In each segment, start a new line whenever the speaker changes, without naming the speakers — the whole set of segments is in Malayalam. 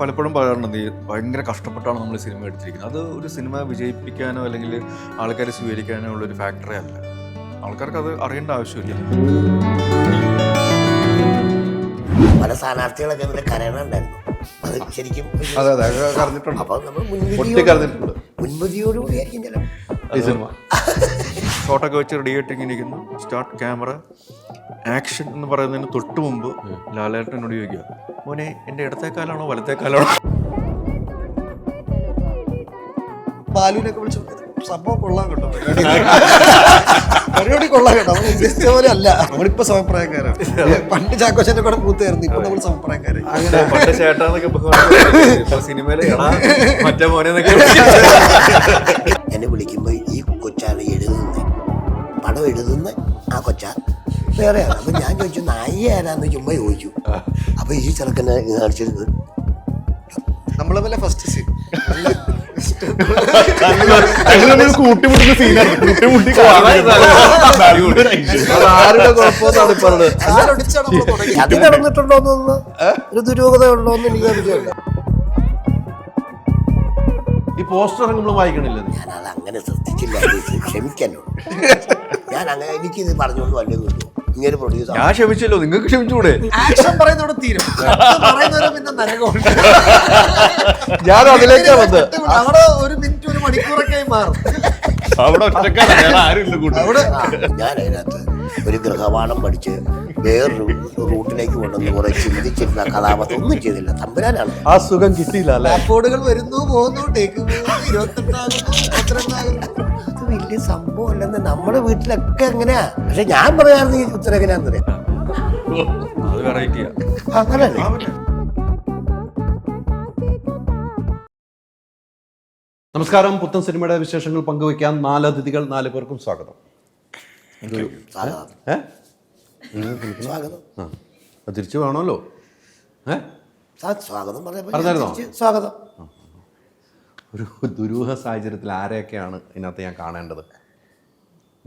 പലപ്പോഴും പറയാറുണ്ട് നീ ഭയങ്കര കഷ്ടപ്പെട്ടാണ് നമ്മൾ സിനിമ എടുത്തിരിക്കുന്നത്. അത് ഒരു സിനിമ വിജയിപ്പിക്കാനോ അല്ലെങ്കിൽ ആൾക്കാരെ സ്വീകരിക്കാനോ ഉള്ളൊരു ഫാക്ടറേ അല്ല. ആൾക്കാർക്ക് അത് അറിയേണ്ട ആവശ്യമില്ല.
പല സ്ഥാനാർത്ഥികളൊക്കെ അതിന്റെ കരയണുണ്ടായിരുന്നു. അത് ശരിക്കും അപ്പൊ നമ്മൾ മുൻപതിയോടുകൂടിയായിരിക്കും ചില
ഷോട്ടൊക്കെ വെച്ച് റെഡി ആയിട്ട് ഇങ്ങനെ ഇരിക്കുന്നു. സ്റ്റാർട്ട് ക്യാമറ ആക്ഷൻ എന്ന് പറയുന്നതിന് തൊട്ട് മുമ്പ് ലാലേട്ടനോട് ചോദിക്കുക, മോനെ എൻ്റെ ഇടത്തേക്കാലാണോ വലത്തേക്കാലാണോ?
ബാലുവിനൊക്കെ വിളിച്ചു സംഭവം കൊള്ളാൻ കേട്ടോ, പരിപാടി കൊള്ളാൻ കേട്ടോ. നമ്മൾ ഉദ്ദേശിച്ച പോലെ അല്ല. നമ്മളിപ്പോ സമപ്രായക്കാരാണ്. പണ്ട് ചാക്കോച്ചന്റെ കൂടെ പൂത്തായിരുന്നു, ഇപ്പൊ നമ്മൾ സമപ്രായക്കാര്.
അങ്ങനെ പണ്ട് ചേട്ടാന്നൊക്കെ സിനിമയില് മറ്റേ മോനെന്നൊക്കെ
എന്നെ വിളിക്കുമ്പോ ഈ കൊച്ചാണ് എഴുതുന്നത്, പടം എഴുതുന്ന ആ കൊച്ചാ വേറെയാണ്. അപ്പൊ ഞാൻ ചോദിച്ചു നായി ആരാന്ന് ചുമ്മാ ചോദിച്ചു. അപ്പൊ ഈ ചെറുക്കനെ കാണിച്ചിരുന്നത്
നമ്മളെ പോലെ ഫസ്റ്റ് സീൻ
കൂട്ടിമുട്ടുന്ന സീനാണ്. ആരുടെ കുഴപ്പമെന്നാണ് പറഞ്ഞത്.
അത് നടന്നിട്ടുണ്ടോന്ന് ഒരു ദുരൂഹത ഉണ്ടോന്ന് എനിക്ക് അറിയില്ല.
ഈ പോസ്റ്റർ നമ്മൾ വായിക്കണില്ല.
ഞാനത് അങ്ങനെ ശ്രദ്ധിച്ചില്ല, ക്ഷമിക്കാനോ. ഞാൻ അങ്ങനെ എനിക്കിത് പറഞ്ഞുകൊണ്ട് വല്ലതും ഇങ്ങനെ പ്രൊഡ്യൂസർ
ഞാൻ ക്ഷമിച്ചല്ലോ, നിങ്ങൾക്ക് ക്ഷമിച്ചുകൂടെ?
ആക്ഷൻ പറയുന്നവിടെ തീരും, പറയുന്നവരെ പിന്നെ നരകമുണ്ട്.
ഞാൻ അതിലേക്കാ വന്നത്.
അവിടെ ഒരു മിനിറ്റ് ഒരു മണിക്കൂറൊക്കെ മാറും.
അവിടെ അവിടെ
ഞാൻ അതിനകത്ത് ഒരു ഗൃഹപാഠം പഠിച്ച് വേറൊരു റൂട്ടിലേക്ക് കൊണ്ടുവന്ന് കുറെ ചിന്തിച്ചിരുന്ന കഥാപാത്രം ഒന്നും ചെയ്തില്ല. തമ്പുരാനാണ്.
ആ സുഖം കിട്ടിയില്ല അല്ലെ.
കോഡുകൾ വരുന്നു പോകുന്നു, ടേക്ക് 28
അത് വലിയ സംഭവം അല്ലെന്ന് നമ്മുടെ വീട്ടിലൊക്കെ എങ്ങനെയാ. പക്ഷെ ഞാൻ പറയാറുണ്ട് ഈ ഉത്തരം എങ്ങനെയാന്ന് പറയാം.
അത് വെറൈറ്റിയാ.
അങ്ങനല്ലേ.
നമസ്കാരം. പുത്തൻ സിനിമയുടെ വിശേഷങ്ങൾ പങ്കുവയ്ക്കാൻ 4 അതിഥികൾ, 4 പേർക്കും സ്വാഗതം. തിരിച്ചു വേണമല്ലോ.
സ്വാഗതം
പറഞ്ഞായിരുന്നോ?
സ്വാഗതം.
ഒരു ദുരൂഹ സാഹചര്യത്തിൽ ആരെയൊക്കെയാണ് ഇതിനകത്ത് ഞാൻ കാണേണ്ടത്?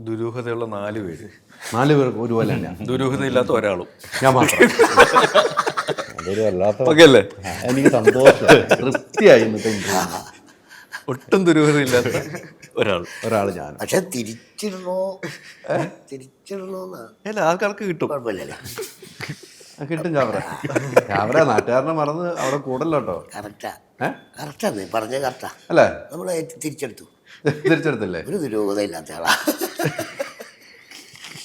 ദുരൂഹതയുള്ള 4 പേര്.
4 പേർക്ക് ഒരുപോലെ തന്നെയാണ്.
ദുരൂഹതയില്ലാത്ത ഒരാളും
ഞാൻ മാത്രം. അതൊരു വല്ലാത്ത
ഓക്കെയല്ലേ?
എനിക്ക് സന്തോഷം, തൃപ്തിയായി. ഇന്നത്തെ
ഒട്ടും ദുരൂഹതയില്ലാത്ത
ഒരാൾ ഞാൻ.
പക്ഷെ തിരിച്ചിടണോന്നാ
അല്ല, ആൾക്കാർക്ക് കിട്ടും.
കുഴപ്പമില്ലല്ലേ?
കിട്ടും. ചാവറ നാട്ടുകാരനെ മറന്ന് അവിടെ കൂടല്ലോ കേട്ടോ.
കറക്റ്റാ നീ പറഞ്ഞ കറക്റ്റാ
അല്ലേ?
നമ്മള് തിരിച്ചെടുത്തു.
തിരിച്ചെടുത്തില്ലേ?
ഒരു ദുരൂഹതയില്ലാത്ത ആളാ.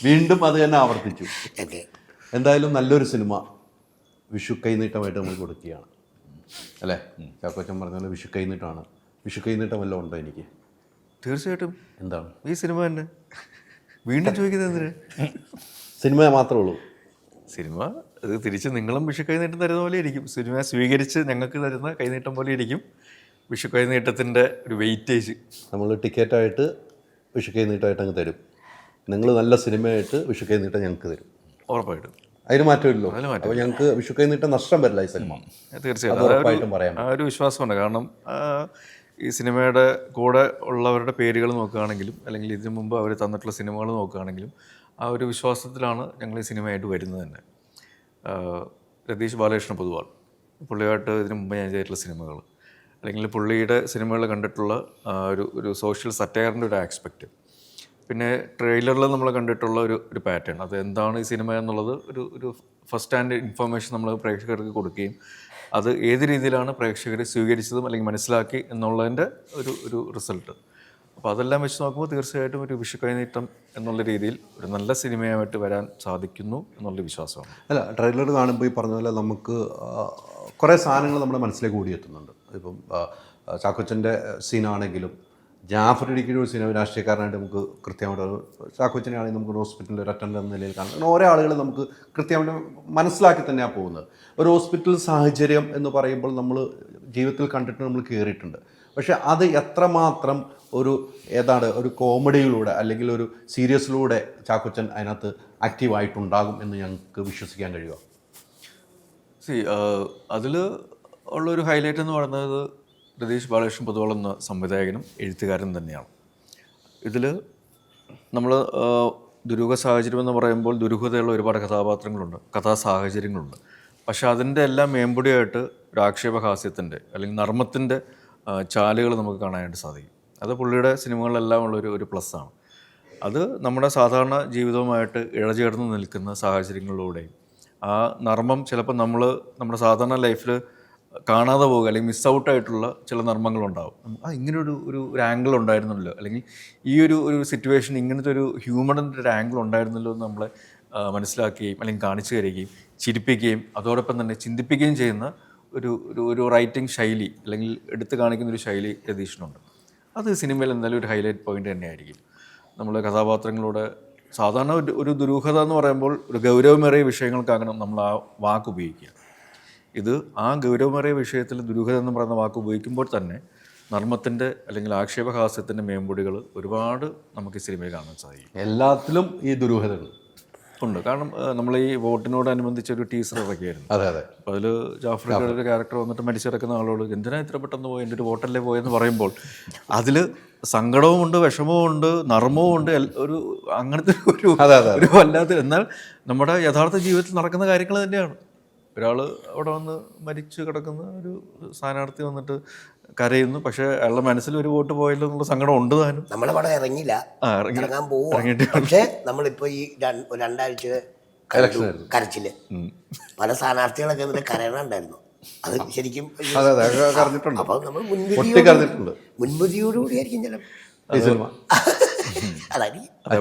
വീണ്ടും അത് തന്നെ ആവർത്തിച്ചു.
ഓക്കെ,
എന്തായാലും നല്ലൊരു സിനിമ വിഷു കൈനീട്ടമായിട്ട് നമ്മൾ കൊടുക്കുകയാണ് അല്ലേ? ചാക്കോച്ചൻ പറഞ്ഞ പോലെ വിഷു കൈനീട്ടമാണ്. വിഷു കൈനീട്ടം വല്ലതും ഉണ്ടോ എനിക്ക്?
തീർച്ചയായിട്ടും.
എന്താണ്
ഈ സിനിമ തന്നെ വീണ്ടും ചോദിക്കുന്നത് എന്തിന്?
സിനിമ മാത്രമേ ഉള്ളൂ.
സിനിമ ഇത് തിരിച്ച് നിങ്ങളും വിഷു കൈനീട്ടം തരുന്ന പോലെ ഇരിക്കും. സിനിമ സ്വീകരിച്ച് ഞങ്ങൾക്ക് തരുന്ന കൈനീട്ടം പോലെ ഇരിക്കും വിഷു കൈനീട്ടത്തിൻ്റെ ഒരു വെയിറ്റേജ്.
നമ്മൾ ടിക്കറ്റായിട്ട് വിഷു കൈനീട്ടമായിട്ട് അങ്ങ് തരും. നിങ്ങൾ നല്ല സിനിമയായിട്ട് വിഷു കൈനീട്ടം ഞങ്ങൾക്ക് തരും.
ഉറപ്പായിട്ടും.
അതിന് മാറ്റമില്ലല്ലോ. അപ്പോൾ ഞങ്ങൾക്ക് വിഷു കൈനീട്ടം നഷ്ടം വരില്ല ഈ സിനിമ.
തീർച്ചയായിട്ടും
ഉറപ്പായിട്ടും പറയാം.
ആ ഒരു വിശ്വാസമുണ്ട്. കാരണം ഈ സിനിമയുടെ കൂടെ ഉള്ളവരുടെ പേരുകൾ നോക്കുകയാണെങ്കിലും അല്ലെങ്കിൽ ഇതിനു മുമ്പ് അവർ തന്നിട്ടുള്ള സിനിമകൾ നോക്കുകയാണെങ്കിലും ആ ഒരു വിശ്വാസത്തിലാണ് ഞങ്ങൾ ഈ സിനിമയായിട്ട് വരുന്നത് തന്നെ. രതീഷ് ബാലകൃഷ്ണ പൊതുവാൾ, പുള്ളിയായിട്ട് ഇതിനു മുമ്പ് ഞാൻ ചെയ്തിട്ടുള്ള സിനിമകൾ അല്ലെങ്കിൽ പുള്ളിയുടെ സിനിമകൾ കണ്ടിട്ടുള്ള ഒരു സോഷ്യൽ സറ്റയറിൻ്റെ ഒരു ആസ്പെക്റ്റ്, പിന്നെ ട്രെയിലറിൽ നമ്മൾ കണ്ടിട്ടുള്ള ഒരു പാറ്റേൺ, അത് എന്താണ് ഈ സിനിമ എന്നുള്ളത് ഒരു ഫസ്റ്റ് ഹാൻഡ് ഇൻഫർമേഷൻ നമ്മൾ പ്രേക്ഷകർക്ക് കൊടുക്കുകയും അത് ഏത് രീതിയിലാണ് പ്രേക്ഷകർ സ്വീകരിച്ചതും അല്ലെങ്കിൽ മനസ്സിലാക്കി എന്നുള്ളതിൻ്റെ ഒരു റിസൾട്ട്. അപ്പോൾ അതെല്ലാം വെച്ച് നോക്കുമ്പോൾ തീർച്ചയായിട്ടും ഒരു വിഷു കൈനീട്ടം എന്നുള്ള രീതിയിൽ ഒരു നല്ല സിനിമയായിട്ട് വരാൻ സാധിക്കുന്നു എന്നുള്ള വിശ്വാസമാണ്.
അല്ല, ട്രെയിലർ കാണുമ്പോൾ ഈ പറഞ്ഞ പോലെ നമുക്ക് കുറേ സാധനങ്ങൾ നമ്മുടെ മനസ്സിലേക്ക് ഓടിയെത്തുന്നുണ്ട്. ഇപ്പം ചാക്കോച്ചൻ്റെ സീനാണെങ്കിലും ജാഫർ ഇടുക്കിയുടെ ഒരു സിനിമ രാഷ്ട്രീയക്കാരനായിട്ട് നമുക്ക് കൃത്യമായിട്ട്, ചാക്കോച്ചനെയാണെങ്കിൽ നമുക്ക് ഹോസ്പിറ്റലിൽ ഒരു അറ്റൻഡർ എന്ന നിലയിൽ കാണാം. ഓരോ ആളുകൾ നമുക്ക് കൃത്യമായിട്ട് മനസ്സിലാക്കി തന്നെയാണ് പോകുന്നത്. ഒരു ഹോസ്പിറ്റൽ സാഹചര്യം എന്ന് പറയുമ്പോൾ നമ്മൾ ജീവിതത്തിൽ കണ്ടിട്ട് നമ്മൾ കയറിയിട്ടുണ്ട്. പക്ഷേ അത് എത്രമാത്രം ഒരു കോമഡിയിലൂടെ അല്ലെങ്കിൽ ഒരു സീരിയസിലൂടെ ചാക്കോച്ചൻ അതിനകത്ത് ആക്റ്റീവായിട്ടുണ്ടാകും എന്ന് ഞങ്ങൾക്ക് വിശ്വസിക്കാൻ കഴിയുക?
അതിൽ ഉള്ളൊരു ഹൈലൈറ്റ് എന്ന് പറയുന്നത് രതീഷ് ബാലകൃഷ്ണൻ പൊതുവാൾ എന്ന സംവിധായകനും എഴുത്തുകാരനും തന്നെയാണ്. ഇതിൽ നമ്മൾ ദുരൂഹ സാഹചര്യം എന്ന് പറയുമ്പോൾ ദുരൂഹതയുള്ള ഒരുപാട് കഥാപാത്രങ്ങളുണ്ട്, കഥാസാഹചര്യങ്ങളുണ്ട്. പക്ഷെ അതിൻ്റെ എല്ലാം മേമ്പൊടിയായിട്ട് ഒരു ആക്ഷേപഹാസ്യത്തിൻ്റെ അല്ലെങ്കിൽ നർമ്മത്തിൻ്റെ ചാലുകൾ നമുക്ക് കാണാനായിട്ട് സാധിക്കും. അത് പുള്ളിയുടെ സിനിമകളിലെല്ലാം ഉള്ളൊരു ഒരു പ്ലസ്സാണ്. അത് നമ്മുടെ സാധാരണ ജീവിതവുമായിട്ട് ഇഴചേർന്ന് നിൽക്കുന്ന സാഹചര്യങ്ങളിലൂടെയും ആ നർമ്മം ചിലപ്പോൾ നമ്മുടെ സാധാരണ ലൈഫിൽ കാണാതെ പോകുക അല്ലെങ്കിൽ മിസ് ഔട്ടായിട്ടുള്ള ചില നർമ്മങ്ങളുണ്ടാവും. ഇങ്ങനൊരു ആംഗിൾ ഉണ്ടായിരുന്നല്ലോ, അല്ലെങ്കിൽ ഈ ഒരു സിറ്റുവേഷൻ ഇങ്ങനത്തെ ഒരു ഹ്യൂമണിൻ്റെ ഒരു ആംഗിൾ ഉണ്ടായിരുന്നല്ലോ എന്ന് നമ്മളെ മനസ്സിലാക്കുകയും അല്ലെങ്കിൽ കാണിച്ചു തരികയും ചിരിപ്പിക്കുകയും അതോടൊപ്പം തന്നെ ചിന്തിപ്പിക്കുകയും ചെയ്യുന്ന ഒരു റൈറ്റിംഗ് ശൈലി അല്ലെങ്കിൽ എടുത്തു കാണിക്കുന്ന ഒരു ശൈലി രതീഷിനുണ്ട്. അത് സിനിമയിൽ എന്തായാലും ഒരു ഹൈലൈറ്റ് പോയിന്റ് തന്നെയായിരിക്കും. നമ്മൾ കഥാപാത്രങ്ങളോട് സാധാരണ ഒരു ദുരൂഹത എന്ന് പറയുമ്പോൾ ഒരു ഗൗരവമേറിയ വിഷയങ്ങൾക്കാകണം നമ്മൾ ആ വാക്ക് ഉപയോഗിക്കുക. ഇത് ആ ഗൗരവമേറിയ വിഷയത്തിൽ ദുരൂഹത എന്ന് പറയുന്ന വാക്ക് ഉപയോഗിക്കുമ്പോൾ തന്നെ നർമ്മത്തിൻ്റെ അല്ലെങ്കിൽ ആക്ഷേപഹാസ്യത്തിൻ്റെ മേമ്പൊടികൾ ഒരുപാട് നമുക്ക് ഈ സിനിമയിൽ കാണാൻ സാധിക്കും.
എല്ലാത്തിലും ഈ ദുരൂഹതകൾ
ഉണ്ട്. കാരണം നമ്മൾ ഈ വോട്ടിനോടനുബന്ധിച്ച് ഒരു ടീസർ ഇറക്കിയായിരുന്നു.
അതെ അതെ.
അപ്പോൾ അതിൽ ജാഫറിയുടെ ഒരു ക്യാരക്ടർ വന്നിട്ട് മരിച്ചിറക്കുന്ന ആളോട് എന്തിനാ ഇത്ര പെട്ടെന്ന് പോയി, എൻ്റെ ഒരു വോട്ടല്ലേ പോയെന്ന് പറയുമ്പോൾ അതിൽ സങ്കടവും ഉണ്ട്, വിഷമവും ഉണ്ട്, നർമ്മവും ഉണ്ട്, ഒരു അങ്ങനത്തെ ഒരു വല്ലാത്ത, എന്നാൽ നമ്മുടെ യഥാർത്ഥ ജീവിതത്തിൽ നടക്കുന്ന കാര്യങ്ങൾ തന്നെയാണ്. ഒരാൾ അവിടെ വന്ന് മരിച്ചു കിടക്കുന്ന ഒരു സ്ഥാനാർത്ഥി വന്നിട്ട് കരയുന്നു, പക്ഷെ അയാളുടെ മനസ്സിൽ ഒരു വോട്ട് പോയല്ലോ എന്നുള്ള സങ്കടം ഉണ്ട് താനും.
നമ്മളെ പടം ഇറങ്ങിയില്ല, ഇറങ്ങാൻ പോവുക. പക്ഷെ നമ്മളിപ്പോ ഈ രണ്ടാഴ്ച കരച്ചില് പല സ്ഥാനാർത്ഥികളൊക്കെ എന്നിട്ട് കരയണുണ്ടായിരുന്നു. അത് ശരിക്കും അപ്പൊ നമ്മൾ മുൻവിധിയോടുകൂടിയായിരിക്കും ചിലപ്പോൾ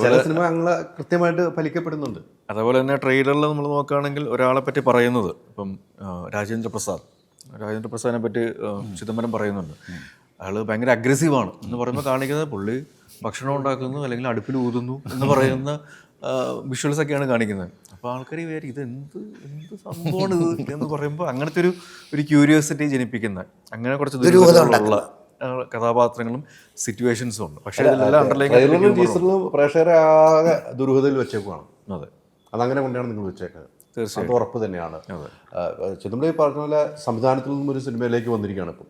ചില സിനിമ അങ്ങനെ കൃത്യമായിട്ട് ഫലിക്കപ്പെടുന്നുണ്ട്.
അതേപോലെ തന്നെ ട്രെയിലറിൽ നമ്മൾ നോക്കുകയാണെങ്കിൽ ഒരാളെ പറ്റി പറയുന്നത് ഇപ്പം രാജേന്ദ്ര പ്രസാദിനെ പറ്റി ചിദംബരം പറയുന്നുണ്ട്. അയാൾ ഭയങ്കര അഗ്രസീവാണ് എന്ന് പറയുമ്പോൾ കാണിക്കുന്നത് പുള്ളി ഭക്ഷണം ഉണ്ടാക്കുന്നു അല്ലെങ്കിൽ അടുപ്പിൽ ഊതുന്നു എന്ന് പറയുന്ന വിഷ്വൽസ് ഒക്കെയാണ് കാണിക്കുന്നത്. അപ്പോൾ ആൾക്കാർ വിചാരിക്കും ഇത് എന്ത് സംഭവമാണ് ഇത് എന്ന് പറയുമ്പോൾ അങ്ങനത്തെ ഒരു ക്യൂരിയോസിറ്റി ജനിപ്പിക്കുന്ന അങ്ങനെ കുറച്ച് ദുരൂഹതകളുള്ള കഥാപാത്രങ്ങളും സിറ്റുവേഷൻസും ഉണ്ട്. പക്ഷേ
ഇതിലെല്ലാം പ്രേക്ഷകരെ ആകെ ദുരൂഹതയിൽ വെച്ചേക്കുവാണ്. അതെ, അതങ്ങനെ കൊണ്ടാണ് നിങ്ങൾ വെച്ചേക്കുന്നത്. തീർച്ചയായും അത് ഉറപ്പ് തന്നെയാണ്. ചിദംബരം പറഞ്ഞ പോലെ സംവിധാനത്തിൽ നിന്നും ഒരു സിനിമയിലേക്ക് വന്നിരിക്കുകയാണ്. ഇപ്പം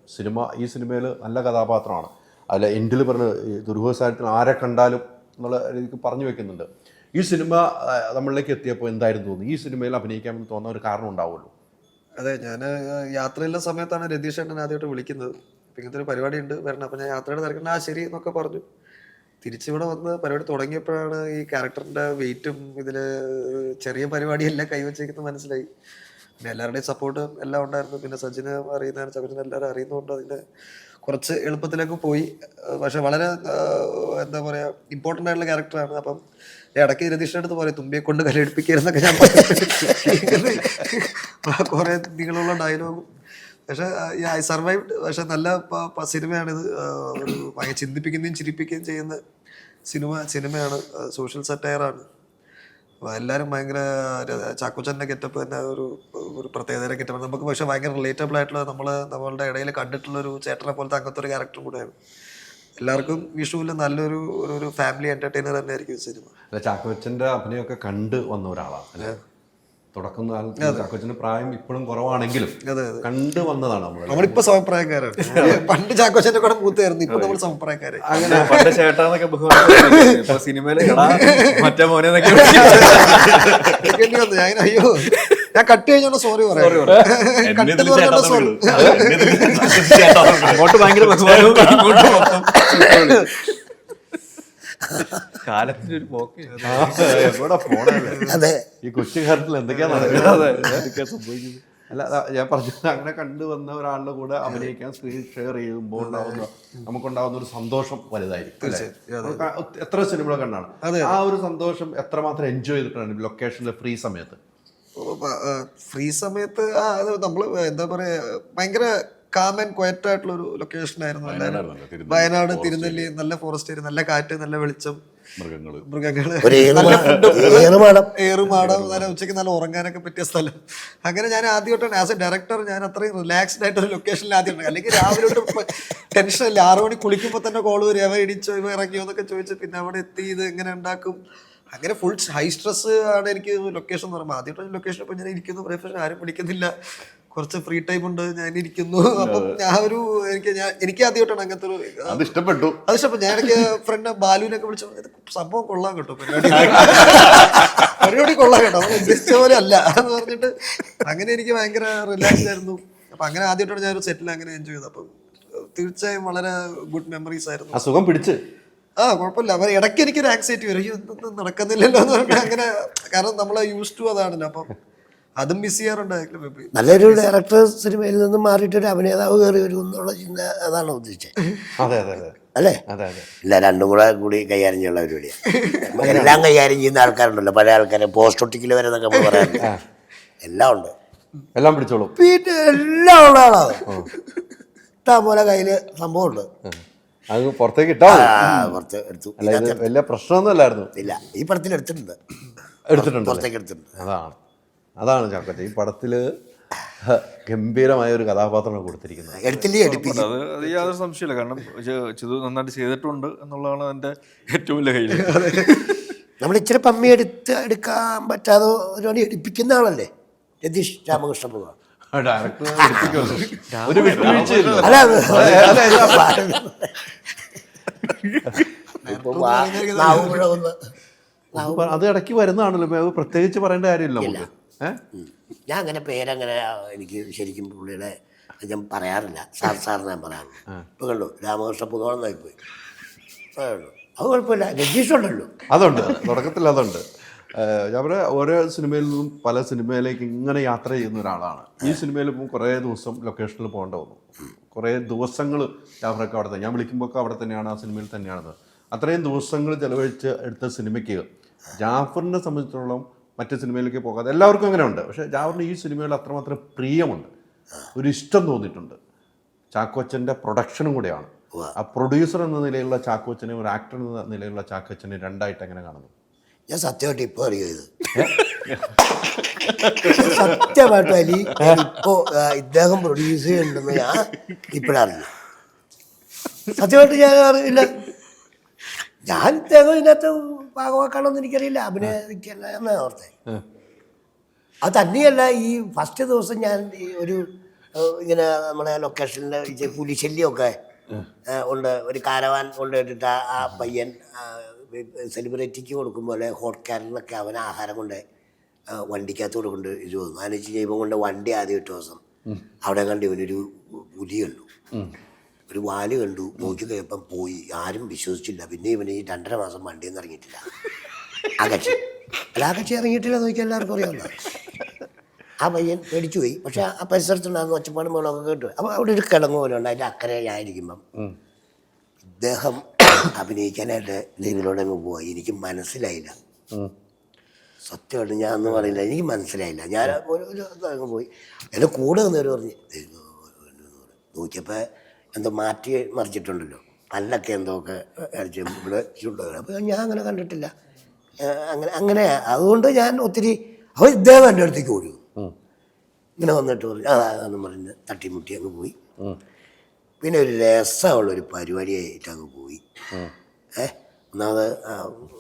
ഈ സിനിമയിൽ നല്ല കഥാപാത്രമാണ്. അല്ല എൻഡിൽ പറഞ്ഞ ദുരൂഹ സാഹചര്യത്തിൽ ആരെ കണ്ടാലും എന്നുള്ള രീതിക്ക് പറഞ്ഞു വെക്കുന്നുണ്ട്. ഈ സിനിമ നമ്മളിലേക്ക് എത്തിയപ്പോൾ എന്തായിരുന്നു തോന്നുന്നു? ഈ സിനിമയിൽ അഭിനയിക്കാമെന്ന് തോന്നുന്ന ഒരു കാരണം ഉണ്ടാവുമല്ലോ.
അതെ, ഞാൻ യാത്രയുള്ള സമയത്താണ് രതീഷ് ഏട്ടൻ ആദ്യമായിട്ട് വിളിക്കുന്നത്. ഇങ്ങനത്തെ ഒരു പരിപാടി ഉണ്ട് വരണം. അപ്പം ഞാൻ യാത്രയുടെ തിരക്കണ്ട ശരി എന്നൊക്കെ പറഞ്ഞു. തിരിച്ചിവിടെ വന്ന് പരിപാടി തുടങ്ങിയപ്പോഴാണ് ഈ ക്യാരക്ടറിൻ്റെ വെയിറ്റും ഇതിൽ ചെറിയ പരിപാടിയെല്ലാം കൈവച്ചേക്കുന്നത് മനസ്സിലായി. പിന്നെ എല്ലാവരുടെയും സപ്പോർട്ട് എല്ലാം ഉണ്ടായിരുന്നു. പിന്നെ സജിന് അറിയുന്നതാണ്, ചകുരനെ എല്ലാവരും അറിയുന്നതുകൊണ്ട് അതിൻ്റെ കുറച്ച് എളുപ്പത്തിലേക്ക് പോയി. പക്ഷെ വളരെ എന്താ പറയുക ഇമ്പോർട്ടൻ്റ് ആയിട്ടുള്ള ക്യാരക്ടറാണ്. അപ്പം ഇടയ്ക്ക് രതീഷിൻ്റെ അടുത്ത് പറയും തുമ്പിയെ കൊണ്ട് കലയെടുപ്പിക്കരുതെന്നൊക്കെ ഞാൻ കുറേ നീളമുള്ള ഡയലോഗും. പക്ഷെ ഐ സർവൈവ്ഡ്. പക്ഷെ നല്ല സിനിമയാണിത്. ഒരു ഭയങ്കര ചിന്തിപ്പിക്കുകയും ചിരിപ്പിക്കുകയും ചെയ്യുന്ന സിനിമയാണ്. സോഷ്യൽ സറ്റയറാണ്. എല്ലാവരും ഭയങ്കര ചാക്കോച്ചൻ്റെ ഗെറ്റപ്പ് തന്നെ ഒരു പ്രത്യേകതര ഗെറ്റപ്പാണ് നമുക്ക്. പക്ഷെ ഭയങ്കര റിലേറ്റബിൾ ആയിട്ടുള്ള നമ്മളുടെ ഇടയിൽ കണ്ടിട്ടുള്ളൊരു ചേട്ടനെ പോലത്തെ അങ്ങനത്തെ ഒരു ക്യാരക്ടറും കൂടെയാണ്. എല്ലാവർക്കും വിഷുവിൽ നല്ലൊരു ഫാമിലി എന്റർടൈനർ തന്നെ ആയിരിക്കും സിനിമ.
ചാക്കോച്ചൻ്റെ അഭിനയമൊക്കെ കണ്ടു വന്ന ഒരാളാണ് അല്ലേ? തുടക്കം കാലത്ത് ചാക്കോച്ചന്റെ പ്രായം ഇപ്പോഴും കുറവാണെങ്കിലും കണ്ടു വന്നതാണ്
നമ്മളിപ്പോ സമപ്രായക്കാരാണ്. പണ്ട് ചാക്കോച്ചന്റെ കൂടെ മൂത്തായിരുന്നു, ഇപ്പൊ നമ്മൾ സമപ്രായക്കാര്.
അങ്ങനെ പണ്ട് ചേട്ടാന്നൊക്കെ സിനിമയില് മറ്റേ മോനെ
അയ്യോ ഞാൻ കട്ട് കഴിഞ്ഞോണ്ട് സോറി പറയാം.
അങ്ങോട്ട് ഭയങ്കര കാലത്തിന്റെ ഒരു പോക്ക്.
ഈ കൊച്ചു കാലത്തിൽ എന്തൊക്കെയാ സംഭവിക്കുന്നത്? അല്ല, ഞാൻ പറഞ്ഞത് അങ്ങനെ കണ്ടുവന്ന ഒരാളുടെ കൂടെ അഭിനയിക്കാൻ സ്ക്രീൻ ഷെയർ ചെയ്യുമ്പോൾ നമുക്കുണ്ടാകുന്ന ഒരു സന്തോഷം വലുതായിരിക്കും. എത്ര സിനിമകൾ കണ്ടാണ് ആ ഒരു സന്തോഷം എത്രമാത്രം എൻജോയ് ചെയ്തിട്ടാണ് ലൊക്കേഷനിലെ ഫ്രീ സമയത്ത്?
അത് നമ്മള് എന്താ പറയാ ഭയങ്കര കാം ആൻഡ് ക്വയറ്റ് ആയിട്ടുള്ള ഒരു ലൊക്കേഷൻ ആയിരുന്നു. വയനാട് തിരുനെല്ലി, നല്ല ഫോറസ്റ്റ് ഏരിയ, നല്ല കാറ്റ്, നല്ല വെളിച്ചം, മൃഗങ്ങള്, ഏറുമാടം, നല്ല ഉച്ചയ്ക്ക് നല്ല ഉറങ്ങാനൊക്കെ പറ്റിയ സ്ഥലം. അങ്ങനെ ഞാൻ ആദ്യമായിട്ടാണ് ആസ് എ ഡയറക്ടർ ഞാൻ അത്രയും റിലാക്സ്ഡ് ആയിട്ടൊരു ലൊക്കേഷനിൽ ആദ്യമായിട്ട്. അല്ലെങ്കിൽ രാവിലെ തൊട്ട് ടെൻഷനല്ലേ, 6 മണി കുളിക്കുമ്പോൾ തന്നെ കോള് വരും, അവ ഇടിച്ചോ ഇവ ഇറങ്ങിയോ എന്നൊക്കെ ചോദിച്ചു. പിന്നെ അവിടെ എത്തി ഇത് എങ്ങനെ ഉണ്ടാക്കും, അങ്ങനെ ഫുൾ ഹൈ സ്ട്രെസ് ആണ് എനിക്ക് ലൊക്കേഷൻ എന്ന് പറയുമ്പോൾ. ആദ്യമായിട്ട് ലൊക്കേഷൻ ഇപ്പോൾ ഞാൻ ഇരിക്കുന്നു, ബ്രേക്ക്ഫാസ്റ്റ് ആരും പിടിക്കുന്നില്ല, കുറച്ച് ഫ്രീ ടൈം ഉണ്ട്, ഞാൻ ഇരിക്കുന്നു. അപ്പം എനിക്ക് ആദ്യമായിട്ടാണ് അങ്ങനത്തെ ഒരു അത് ഇഷ്ടപ്പെട്ടു. ഞാൻ എനിക്ക് ഫ്രണ്ട് ബാലുവിനൊക്കെ വിളിച്ചു സംഭവം കൊള്ളാൻ കേട്ടോ പരിപാടി. പരിപാടി കൊള്ളാം കേട്ടോ, നമ്മൾ ഉദ്ദേശിച്ച പോലെ അല്ല എന്ന് പറഞ്ഞിട്ട് അങ്ങനെ എനിക്ക് ഭയങ്കര റിലാക്സ് ആയിരുന്നു. അപ്പൊ അങ്ങനെ ആദ്യമായിട്ടാണ് ഞാനൊരു സെറ്റിൽ അങ്ങനെ എൻജോയ് ചെയ്തത്. അപ്പം തീർച്ചയായും വളരെ ഗുഡ് മെമ്മറീസ് ആയിരുന്നു.
ആ സുഖം പിടിച്ച്
കുഴപ്പമില്ല. അവർ ഇടയ്ക്ക് എനിക്കൊരു ആക്സൈറ്റി വരും, ഇതൊന്നും നടക്കുന്നില്ലല്ലോ എന്ന് പറഞ്ഞാൽ അങ്ങനെ, കാരണം നമ്മളെ യൂസ് ടു അതാണല്ലോ, അപ്പം അതും മിസ് ചെയ്യാറുണ്ട്.
നല്ലൊരു ഡയറക്ടർ സിനിമയിൽ നിന്ന് മാറിയിട്ട് ഒരു അഭിനേതാവ് കയറി വരും എന്നുള്ള ചിന്ത അതാണ് ഉദ്ദേശിച്ചത്.
അതെ അതെ അതെ
അല്ലേ?
അതെ അതെ.
ഇല്ല, രണ്ടും കൂടി കൈകാര്യം ചെയ്യുന്ന പരിപാടിയാണ്. എല്ലാം കൈകാര്യം ചെയ്യുന്ന ആൾക്കാരുണ്ടല്ലോ, പഴയ ആൾക്കാരെ പോസ്റ്റ് ഒട്ടിക്കൽ വരെ എന്നൊക്കെ നമ്മൾ പറയാറുണ്ട്. എല്ലാം ഉണ്ട്,
എല്ലാം പിടിച്ചോളൂ.
പിന്നെ എല്ലാം ഉള്ള ആളാണ്. ഇഷ്ടം പോലെ കയ്യില് സംഭവമുണ്ട്.
അത് പുറത്തേക്ക് ഇട്ടാ
പുറത്ത് എടുത്തു.
വലിയ പ്രശ്നമൊന്നും അല്ലായിരുന്നു.
ഇല്ല, ഈ പടത്തിൽ എടുത്തിട്ടുണ്ട്,
പുറത്തേക്ക് എടുത്തിട്ടുണ്ട്. അതാണ് ചാക്കോച്ച ഈ പടത്തില് ഗംഭീരമായ ഒരു കഥാപാത്രമാണ് കൊടുത്തിരിക്കുന്നത്.
എടുത്തില്ലേ എടുപ്പിക്കും.
അത് യാതൊരു സംശയമില്ല. കാരണം ചിതു നന്നായിട്ട് ചെയ്തിട്ടുണ്ട് എന്നുള്ളതാണ് അതിൻ്റെ ഏറ്റവും വലിയ കയ്യിൽ.
നമ്മൾ ഇച്ചിരി പമ്മി എടുക്കാൻ പറ്റാതെ ഒരുപാട് എടുപ്പിക്കുന്ന ആളല്ലേ രതീഷ് രാമകൃഷ്ണ ഭഗവാൻ.
ഒരു വിട്ടുവീഴ്ചയില്ല.
അല്ല,
അത് ഇടയ്ക്ക് വരുന്നതാണല്ലോ, പ്രത്യേകിച്ച് പറയേണ്ട കാര്യമില്ല നമുക്ക്.
ഞാൻ അങ്ങനെ പേരങ്ങനെ എനിക്ക് ശരിക്കും പുള്ളിയുടെ ഞാൻ പറയാറില്ല, സാർ ഞാൻ പറയാറില്ല. ഇപ്പൊ കണ്ടു രാമകൃഷ്ണ പുതുവളന്നായി പോയി, അത് കുഴപ്പമില്ല, രജീഷുണ്ടല്ലോ.
അതുണ്ട്, തുടക്കത്തിൽ അതുണ്ട്. ഞാൻ പറയാം, ഓരോ സിനിമയിൽ നിന്നും പല സിനിമയിലേക്ക് ഇങ്ങനെ യാത്ര ചെയ്യുന്ന ഒരാളാണ്. ഈ സിനിമയിൽ ഇപ്പോൾ കുറേ ദിവസം ലൊക്കേഷനിൽ പോകേണ്ട വന്നു, കുറേ ദിവസങ്ങൾ ജാഫറൊക്കെ അവിടെ തന്നെ, ഞാൻ വിളിക്കുമ്പോഴൊക്കെ അവിടെ തന്നെയാണ്, ആ സിനിമയിൽ തന്നെയാണത്. അത്രയും ദിവസങ്ങൾ ചിലവഴിച്ച് എടുത്ത സിനിമയ്ക്ക് ജാഫറിനെ സംബന്ധിച്ചിടത്തോളം മറ്റു സിനിമയിലേക്ക് പോകാതെ എല്ലാവർക്കും അങ്ങനെ ഉണ്ട്. പക്ഷേ ജാഫറിന് ഈ സിനിമയിൽ അത്രമാത്രം പ്രിയമുണ്ട്, ഒരു ഇഷ്ടം തോന്നിയിട്ടുണ്ട്. ചാക്കോച്ചൻ്റെ പ്രൊഡക്ഷനും കൂടെയാണ്. ആ പ്രൊഡ്യൂസർ എന്ന നിലയിലുള്ള ചാക്കോച്ചനെ ഒരു ആക്ടർ എന്ന നിലയിലുള്ള ചാക്കോച്ചനെ രണ്ടായിട്ട് എങ്ങനെ കാണുന്നു?
ഞാൻ സത്യമായിട്ട് ഇപ്പോൾ അറിയോ ഇത് സത്യമായിട്ട് അലി ഇപ്പോ ഇദ്ദേഹം പ്രൊഡ്യൂസ് ചെയ്യുന്നുണ്ടെന്ന് ഞാൻ ഇപ്പോഴറിഞ്ഞു. സത്യമായിട്ട് ഞാൻ അറിയില്ല. ഞാൻ ഇദ്ദേഹം ഇതിനകത്ത് ഭാഗമാക്കണമെന്ന് എനിക്കറിയില്ല, അഭിനയിക്കല്ല എന്നാ ഓർത്തെ. അത് തന്നെയല്ല, ഈ ഫസ്റ്റ് ദിവസം ഞാൻ ഒരു ഇങ്ങനെ നമ്മുടെ ലൊക്കേഷനിൽ പുലിശല്യമൊക്കെ ഉണ്ട്, ഒരു കാരവാൻ കൊണ്ടിട്ടിട്ട് ആ പയ്യൻ സെലിബ്രിറ്റിക്ക് കൊടുക്കും പോലെ ഹോട്ട് കാരനൊക്കെ അവൻ ആഹാരം കൊണ്ട് വണ്ടിക്കകത്ത് കൊടുക്കൊണ്ട് ഇത് തോന്നുന്നു. അതിന് വെച്ച് കഴിഞ്ഞാൽ ഇവൻ കൊണ്ട് വണ്ടി ആദ്യം ഇട്ട ദിവസം അവിടെ കണ്ട് ഇവനൊരു പുലി കണ്ടു, ഒരു വാല് കണ്ടു, നോക്കി കഴിയപ്പം പോയി. ആരും വിശ്വസിച്ചില്ല. പിന്നെ ഇവന് ഈ 2.5 മാസം വണ്ടിയിൽ നിന്ന് ഇറങ്ങിയിട്ടില്ല. ആ കക്ഷി ഇറങ്ങിയിട്ടില്ല നോക്കിയാൽ എല്ലാവർക്കും അറിയാമല്ലോ. ആ പയ്യൻ പേടിച്ചു പോയി. പക്ഷെ ആ പരിസരത്തുണ്ടാകുന്ന ഒച്ചപ്പാടും മുളകൊക്കെ കേട്ടു. അപ്പോൾ അവിടെ ഒരു കിടങ്ങ് പോലെ ഉണ്ട്, അതിൻ്റെ അക്കരെ ഞാനിരിക്കുമ്പം ഇദ്ദേഹം അഭിനയിക്കാനായിട്ട് ഇതിലൂടെങ്ങ് പോയി. എനിക്ക് മനസ്സിലായില്ല, സത്യമായിട്ട് ഞാൻ ഒന്നും പറയില്ല, എനിക്ക് മനസ്സിലായില്ല. ഞാൻ അങ്ങ് പോയി. എൻ്റെ കൂടെ വന്നവർ പറഞ്ഞ് നോക്കിയപ്പോൾ എന്തോ മറിച്ചിട്ടുണ്ടല്ലോ, പല്ലൊക്കെ എന്തോക്കെ അടിച്ച് ഇവിടെ ചുണ്ടത്. അപ്പോൾ ഞാൻ അങ്ങനെ കണ്ടിട്ടില്ല. അങ്ങനെ അതുകൊണ്ട് ഞാൻ ഒത്തിരി അപ്പോൾ ഇദ്ദേഹം എൻ്റെ അടുത്തേക്ക് ഓടി ഇങ്ങനെ വന്നിട്ട് പറഞ്ഞു അതാന്ന് പറഞ്ഞ് തട്ടിമുട്ടി അങ്ങ് പോയി. പിന്നെ ഒരു രസമുള്ളൊരു പരിപാടിയായിട്ട് അങ്ങ് പോയി. ഒന്നാമത്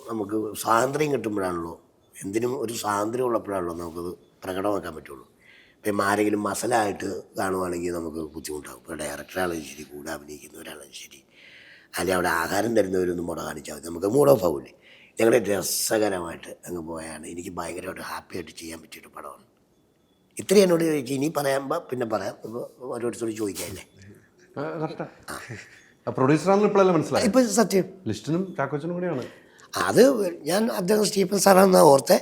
നമുക്ക് സ്വാതന്ത്ര്യം കിട്ടുമ്പോഴാണല്ലോ, എന്തിനും ഒരു സ്വാതന്ത്ര്യം ഉള്ളപ്പോഴാണല്ലോ നമുക്കത് പ്രകടമാക്കാൻ പറ്റുള്ളൂ. ഇപ്പം ആരെങ്കിലും മസലായിട്ട് കാണുവാണെങ്കിൽ നമുക്ക് ബുദ്ധിമുട്ടാകും. ഇപ്പോൾ ഡയറക്ടറാണെങ്കിലും ശരി, കൂടെ അഭിനയിക്കുന്നവരാണെങ്കിലും ശരി, അല്ലെങ്കിൽ അവിടെ ആഹാരം തരുന്നവരൊന്നും മുട കാണിച്ചാൽ മതി, നമുക്ക് മൂഡ് ഓഫ് ആവില്ലേ. ഞങ്ങളുടെ രസകരമായിട്ട് അങ്ങ് പോയാണ്. എനിക്ക് ഭയങ്കരമായിട്ട് ഹാപ്പിയായിട്ട് ചെയ്യാൻ പറ്റിയൊരു പടമാണ്. ഇത്രയും എന്നോട് ചോദിച്ചു, ഇനി പറയാമ്പോൾ പിന്നെ പറയാം, ഓരോരുത്തരോട് ചോദിക്കാമല്ലേ.
പ്രൊഡ്യൂസറാണെന്ന് ഇപ്പോഴല്ലേ മനസ്സിലായി?
ഇപ്പം സത്യം
ലിസ്റ്റിനും ചാക്കോച്ചനും കൂടെയാണ്
അത്. ഞാൻ അദ്ദേഹം സ്റ്റീഫൻ സാറാണെന്നാണ് ഓർത്തെ.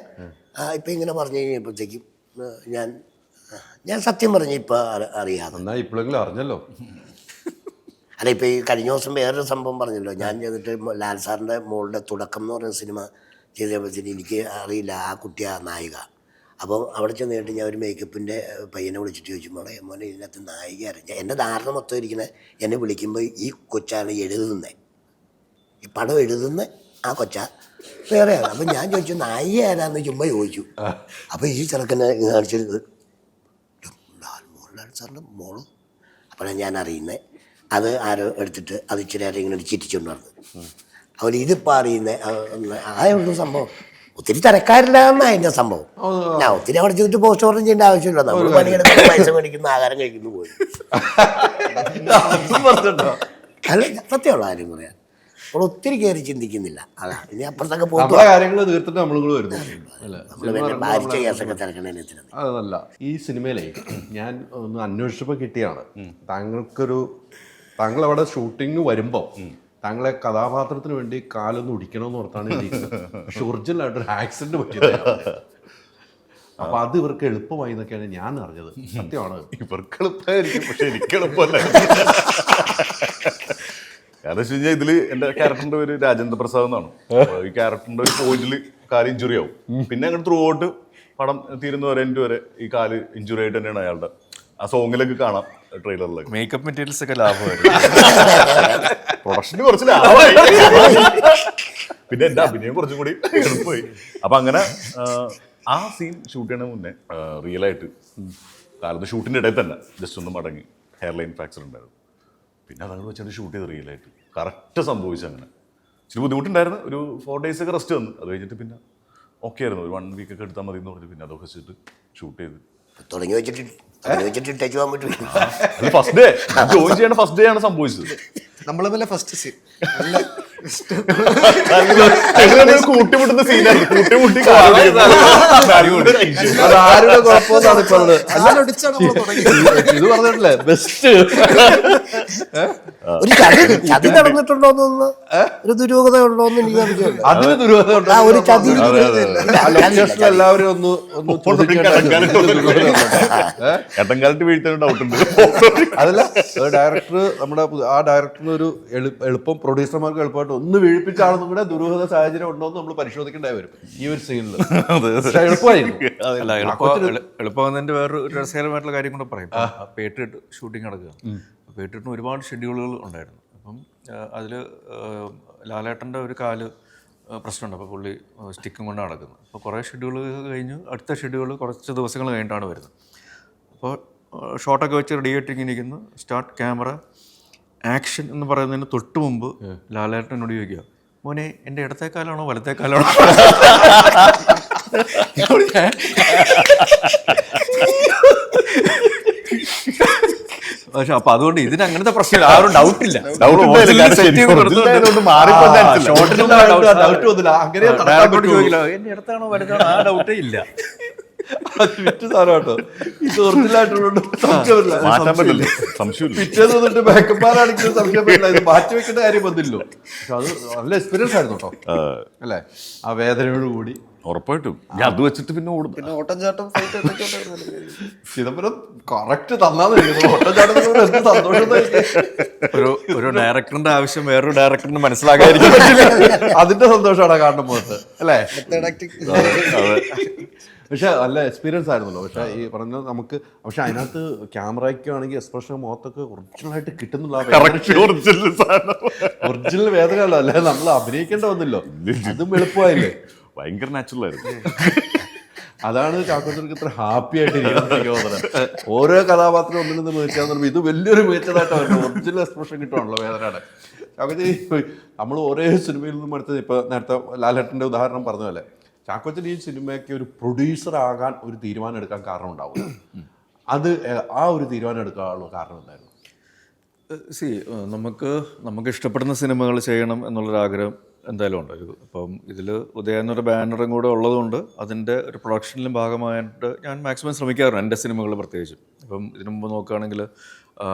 ഇപ്പം ഇങ്ങനെ പറഞ്ഞു കഴിഞ്ഞപ്പോഴത്തേക്കും ഞാൻ സത്യം പറഞ്ഞു ഇപ്പം അറിയാതെ.
എന്നാൽ ഇപ്പോഴെങ്കിലും അറിഞ്ഞല്ലോ.
അല്ല, ഇപ്പം ഈ കഴിഞ്ഞ ദിവസം വേറൊരു സംഭവം പറഞ്ഞല്ലോ. ഞാൻ ചെയ്തിട്ട് ലാൽ സാറിൻ്റെ മോളുടെ തുടക്കം എന്ന് പറയുന്ന സിനിമ ചെയ്തപ്പോഴത്തേന് എനിക്ക് അറിയില്ല ആ കുട്ടിയാ നായിക. അപ്പം അവിടെ ചെന്ന് കേട്ട് ഞാൻ ഒരു മേക്കപ്പിൻ്റെ പയ്യനെ വിളിച്ചിട്ട് ചോദിച്ചു, മോനെ ഇതിനകത്ത് നായിക അറിഞ്ഞ. എൻ്റെ ധാരണ മൊത്തം ഇരിക്കുന്നത് എന്നെ വിളിക്കുമ്പോൾ ഈ കൊച്ചാണ് എഴുതുന്നത്, ഈ പടം എഴുതുന്ന ആ കൊച്ചാ വേറെയാണ്. അപ്പം ഞാൻ ചോദിച്ചു നായിക ആരാന്ന് ചുമ്മാ ചോദിച്ചു. അപ്പോൾ ഈ ചെറുക്കനെ കാണിച്ചത് ലാൽ സാറിൻ്റെ മോള്. അപ്പോഴാണ് ഞാൻ അറിയുന്നത്. അത് ആരോ എടുത്തിട്ട് അത് ഇച്ചിരി ആരും ഇങ്ങനെ ചിരിച്ചുകൊണ്ട് നടന്നു. അവർ ഇതിപ്പോൾ അറിയുന്നത് ആയുള്ളൂ സംഭവം. ഒത്തിരി തിരക്കാരില്ലാന്നാണ് അതിൻ്റെ സംഭവം. ഞാൻ ഒത്തിരി അവിടെ ചെന്നിട്ട് പോസ്റ്റ് ഓർഡർ ചെയ്യേണ്ട ആവശ്യമില്ല. നമ്മൾ പണിയെടുക്കുന്ന പൈസ മേടിക്കുന്ന ആഹാരം കഴിക്കുന്നു പോയി. അല്ല, സത്യമുള്ള കാര്യം പറയാം. നമ്മൾ ഒത്തിരി കയറി ചിന്തിക്കുന്നില്ല. അതാ ഇനി അപ്പുറത്തൊക്കെ പോകും.
നമ്മളെ കാര്യങ്ങൾ തീർത്തിട്ട് നമ്മളും കൂടെ വരുന്നു അല്ലേ?
നമ്മൾ പിന്നെ ഭാരിച്ച കേസൊക്കെ തിരക്കണതിന്.
അതല്ല, ഈ സിനിമയിലെ ഞാൻ ഒന്ന് അന്വേഷിച്ചപ്പോൾ കിട്ടിയാണ് താങ്കൾ അവിടെ ഷൂട്ടിങ് വരുമ്പോൾ താങ്കളെ കഥാപാത്രത്തിന് വേണ്ടി കാലൊന്ന് ഒടിക്കണമെന്ന് ഓർത്താണ് ഇരിക്കുന്നത്. പക്ഷെ ഒറിജിനലായിട്ടൊരു ആക്സിഡന്റ് പറ്റിയത്. അപ്പൊ അത് ഇവർക്ക് എളുപ്പമായി എന്നൊക്കെയാണ് ഞാൻ അറിഞ്ഞത്. സത്യമാണ്,
ഇവർക്ക് എളുപ്പമായിരിക്കും, പക്ഷെ എനിക്ക് എളുപ്പമല്ല. കാരണം വെച്ച് കഴിഞ്ഞാൽ ഇതില് എന്റെ ക്യാരക്ടറിന്റെ പേര് രാജേന്ദ്ര പ്രസാദ് എന്നാണ്. ഈ ക്യാരക്ടറിന്റെ ഒരു പോയിന്റിൽ കാല് ഇഞ്ചുറി ആവും. പിന്നെ അങ്ങനെ ത്രൂ ഔട്ട് പടം തീരുന്ന വരെ എൻ്റെ വരെ ഈ കാല് ഇഞ്ചുറി ആയിട്ട് തന്നെയാണ് അയാളുടെ. ആ സോങ്ങിലൊക്കെ കാണാം, ട്രെയിലറിലൊക്കെ.
മേക്കപ്പ് മെറ്റീരിയൽസ് ഒക്കെ ലാഭമായിരുന്നു.
പ്രൊഡക്ഷന് കുറച്ച് ലാഭമായി, പിന്നെ എന്റെ അഭിനയം കുറച്ചും കൂടി എളുപ്പമായി. അപ്പൊ അങ്ങനെ ആ സീൻ ഷൂട്ട് ചെയ്യണ മുന്നേ റിയലായിട്ട് കാലത്ത് ഷൂട്ടിന്റെ ഇടയിൽ തന്നെ ജസ്റ്റ് ഒന്ന് മടങ്ങി ഹെയർ ലൈൻ ഫ്രാക്ചർ ഉണ്ടായിരുന്നു. പിന്നെ അതങ്ങോട്ട് വെച്ചിട്ട് ഷൂട്ട് ചെയ്ത് റിയലായിട്ട് കറക്റ്റ് സംഭവിച്ചു. അങ്ങനെ ഇച്ചിരി ബുദ്ധിമുട്ടുണ്ടായിരുന്നു. ഒരു 4 days ഒക്കെ റെസ്റ്റ് വന്നു. അത് കഴിഞ്ഞിട്ട് പിന്നെ ഓക്കെ ആയിരുന്നു. ഒരു 1 week ഒക്കെ എടുത്താൽ മതി എന്ന് പറഞ്ഞു. പിന്നെ അതൊക്കെ വെച്ചിട്ട് ഷൂട്ട് ചെയ്ത്
തുടങ്ങി വെച്ചിട്ട് ടച്ച് പോകാൻ പറ്റും.
ഫസ്റ്റ് ഡേ ജോയിൻ ചെയ്യേണ്ട ഫസ്റ്റ് ഡേ ആണ് സംഭവിച്ചത്.
നമ്മളെ പോലെ ഫസ്റ്റ് സീൻ
കൂട്ടിമുട്ടുന്ന സീനായിരുന്നു. കൂട്ടിമുട്ടി
അത് ആരുടെ കുഴപ്പമെന്നാണ് ഇപ്പൊ ഉള്ളത്.
അല്ലാടിച്ചാണ് നമ്മൾ തുടങ്ങിയത്.
ഇത് പറഞ്ഞിട്ടില്ലേ ബെസ്റ്റ്.
ഒരു ചതി നടന്നിട്ടുണ്ടോന്ന്, ഒരു ദുരൂഹത ഉണ്ടോന്ന് എനിക്ക് സംശയമുണ്ട്.
അതിന് ദുരൂഹത
ആ ഒരു ചതി
എല്ലാവരും ഒന്ന്
എട്ടൻകാലത്ത് വീഴ്ത്താൻ ഡൗട്ട് ഉണ്ട്.
അതല്ല, ഡയറക്ടർ നമ്മുടെ ആ ഡയറക്ടറിന് ഒരു എളുപ്പം പ്രൊഡ്യൂസർമാർക്ക് എളുപ്പമായിട്ട് ഒന്ന് വീഴ്പ്പിച്ചാണെന്നും കൂടെ ദുരൂഹത സാഹചര്യം ഉണ്ടോ എന്ന് നമ്മൾ പരിശോധിക്കേണ്ടി വരും ഈ ഒരു സീനിൽ. എളുപ്പമായിരുന്നു.
അല്ല, എളുപ്പമാകുന്നതിന്റെ വേറൊരു രസകരമായിട്ടുള്ള കാര്യം കൂടെ പറയും. പേട്ടിട്ട് ഷൂട്ടിംഗ് നടക്കുക. പേട്ടിട്ടിന് ഒരുപാട് ഷെഡ്യൂളുകൾ ഉണ്ടായിരുന്നു. അപ്പം അതിൽ ലാലേട്ടൻ്റെ ഒരു കാല് പ്രശ്നമുണ്ട്. അപ്പോൾ പുള്ളി സ്റ്റിക്കും കൊണ്ട് നടക്കുന്നത്. അപ്പോൾ കുറേ ഷെഡ്യൂൾ കഴിഞ്ഞ് അടുത്ത ഷെഡ്യൂൾ കുറച്ച് ദിവസങ്ങൾ കഴിഞ്ഞിട്ടാണ് വരുന്നത്. അപ്പോൾ ഷോട്ടൊക്കെ വെച്ച് റെഡി ആയിട്ട് ഇങ്ങനെ ഇരിക്കുന്നു. സ്റ്റാർട്ട് ക്യാമറ ആക്ഷൻ എന്ന് പറയുന്നതിന് തൊട്ട് മുമ്പ് ലാലേട്ടൻ എന്നോട് ചോദിക്കുക, മോനെ എൻ്റെ ഇടത്തേക്കാലാണോ വലത്തേക്കാലാണോ? പക്ഷെ അപ്പൊ അതുകൊണ്ട് ഇതിന് അങ്ങനത്തെ പ്രശ്നമില്ല, ആ ഒരു ഡൗട്ടില്ല. ചോദിക്കില്ല എന്റെ ഇടത്താണോ വലുതാണോ, ആ ഡൗട്ടേ ഇല്ല.
സാധനമാട്ടോ ഇത് ഒറിജിനലായിട്ടുള്ള
സംശയം.
പിറ്റേന്ന് വന്നിട്ട് മേക്കപ്പാലാണെങ്കിലും സംശയം പറ്റില്ല. ഇത് മാറ്റി വെക്കേണ്ട കാര്യം വന്നില്ലോ. പക്ഷെ അത് നല്ല എക്സ്പീരിയൻസ് ആയിരുന്നു കേട്ടോ അല്ലേ? ആ വേദനയോട് കൂടി
ഉറപ്പായിട്ടും അത് വെച്ചിട്ട് പിന്നെ ഓടും.
പിന്നെ ഓട്ടം ചാട്ടം ഫൈറ്റ് എന്തൊക്കെ
ചിദംബരം കറക്റ്റ് തന്നാന്ന് ഓട്ടം ചാട്ടത്തിനോട് എന്ത് സന്തോഷം.
ഒരു ഡയറക്ടറിന്റെ ആവശ്യം വേറൊരു ഡയറക്ടറിന് മനസ്സിലാക്കാതിരിക്കും.
അതിന്റെ സന്തോഷമാണ് കാണുന്ന മുഖത്ത് അല്ലേ?
ആക്ടിങ്.
പക്ഷെ നല്ല എക്സ്പീരിയൻസ് ആയിരുന്നല്ലോ. പക്ഷെ ഈ പറഞ്ഞ നമുക്ക് പക്ഷെ അതിനകത്ത് ക്യാമറയ്ക്ക് ആണെങ്കിൽ എക്സ്പ്രഷൻ മുഖത്തൊക്കെ ഒറിജിനലായിട്ട് കിട്ടുന്നുള്ള ഒറിജിനൽ വേദനയല്ലോ. അല്ലെ നമ്മൾ അഭിനയിക്കേണ്ട വന്നില്ലോ. അതും എളുപ്പമായില്ലേ?
ഭയങ്കര നാച്ചുറൽ ആയിരുന്നു.
അതാണ് ചാക്കോച്ചർക്ക് ഇത്ര ഹാപ്പി ആയിട്ട് തോന്നുന്നത്. ഓരോ കഥാപാത്രം ഒന്നിൽ നിന്ന് മേടിച്ചാൽ പറയുമ്പോൾ ഇത് വലിയൊരു മേച്ചതായിട്ട് വരുന്നത് ഒറിജിനൽ എക്സ്പ്രഷൻ കിട്ടുവാണല്ലോ വേദനയുടെ. ചാക്കോച്ചി നമ്മൾ ഓരോ സിനിമയിൽ നിന്നും എടുത്തത് ഇപ്പൊ നേരത്തെ ലാലേട്ടൻ്റെ ഉദാഹരണം പറഞ്ഞ പോലെ ചാക്കോച്ചൻ ഈ സിനിമയ്ക്ക് ഒരു പ്രൊഡ്യൂസർ ആകാൻ ഒരു തീരുമാനം എടുക്കാൻ കാരണം ഉണ്ടാവും. അത് ആ ഒരു തീരുമാനം എടുക്കാനുള്ള കാരണം എന്തായിരുന്നു?
നമുക്ക് ഇഷ്ടപ്പെടുന്ന സിനിമകൾ ചെയ്യണം എന്നുള്ളൊരാഗ്രഹം എന്തായാലും ഉണ്ട്. ഇപ്പം ഇതിൽ ഉദയ എന്നൊരു ബാനറും കൂടെ ഉള്ളതുകൊണ്ട് അതിൻ്റെ ഒരു പ്രൊഡക്ഷനിലും ഭാഗമായിട്ട് ഞാൻ മാക്സിമം ശ്രമിക്കാറുണ്ട് എൻ്റെ സിനിമകൾ പ്രത്യേകിച്ചും. ഇപ്പം ഇതിനു മുമ്പ് നോക്കുകയാണെങ്കിൽ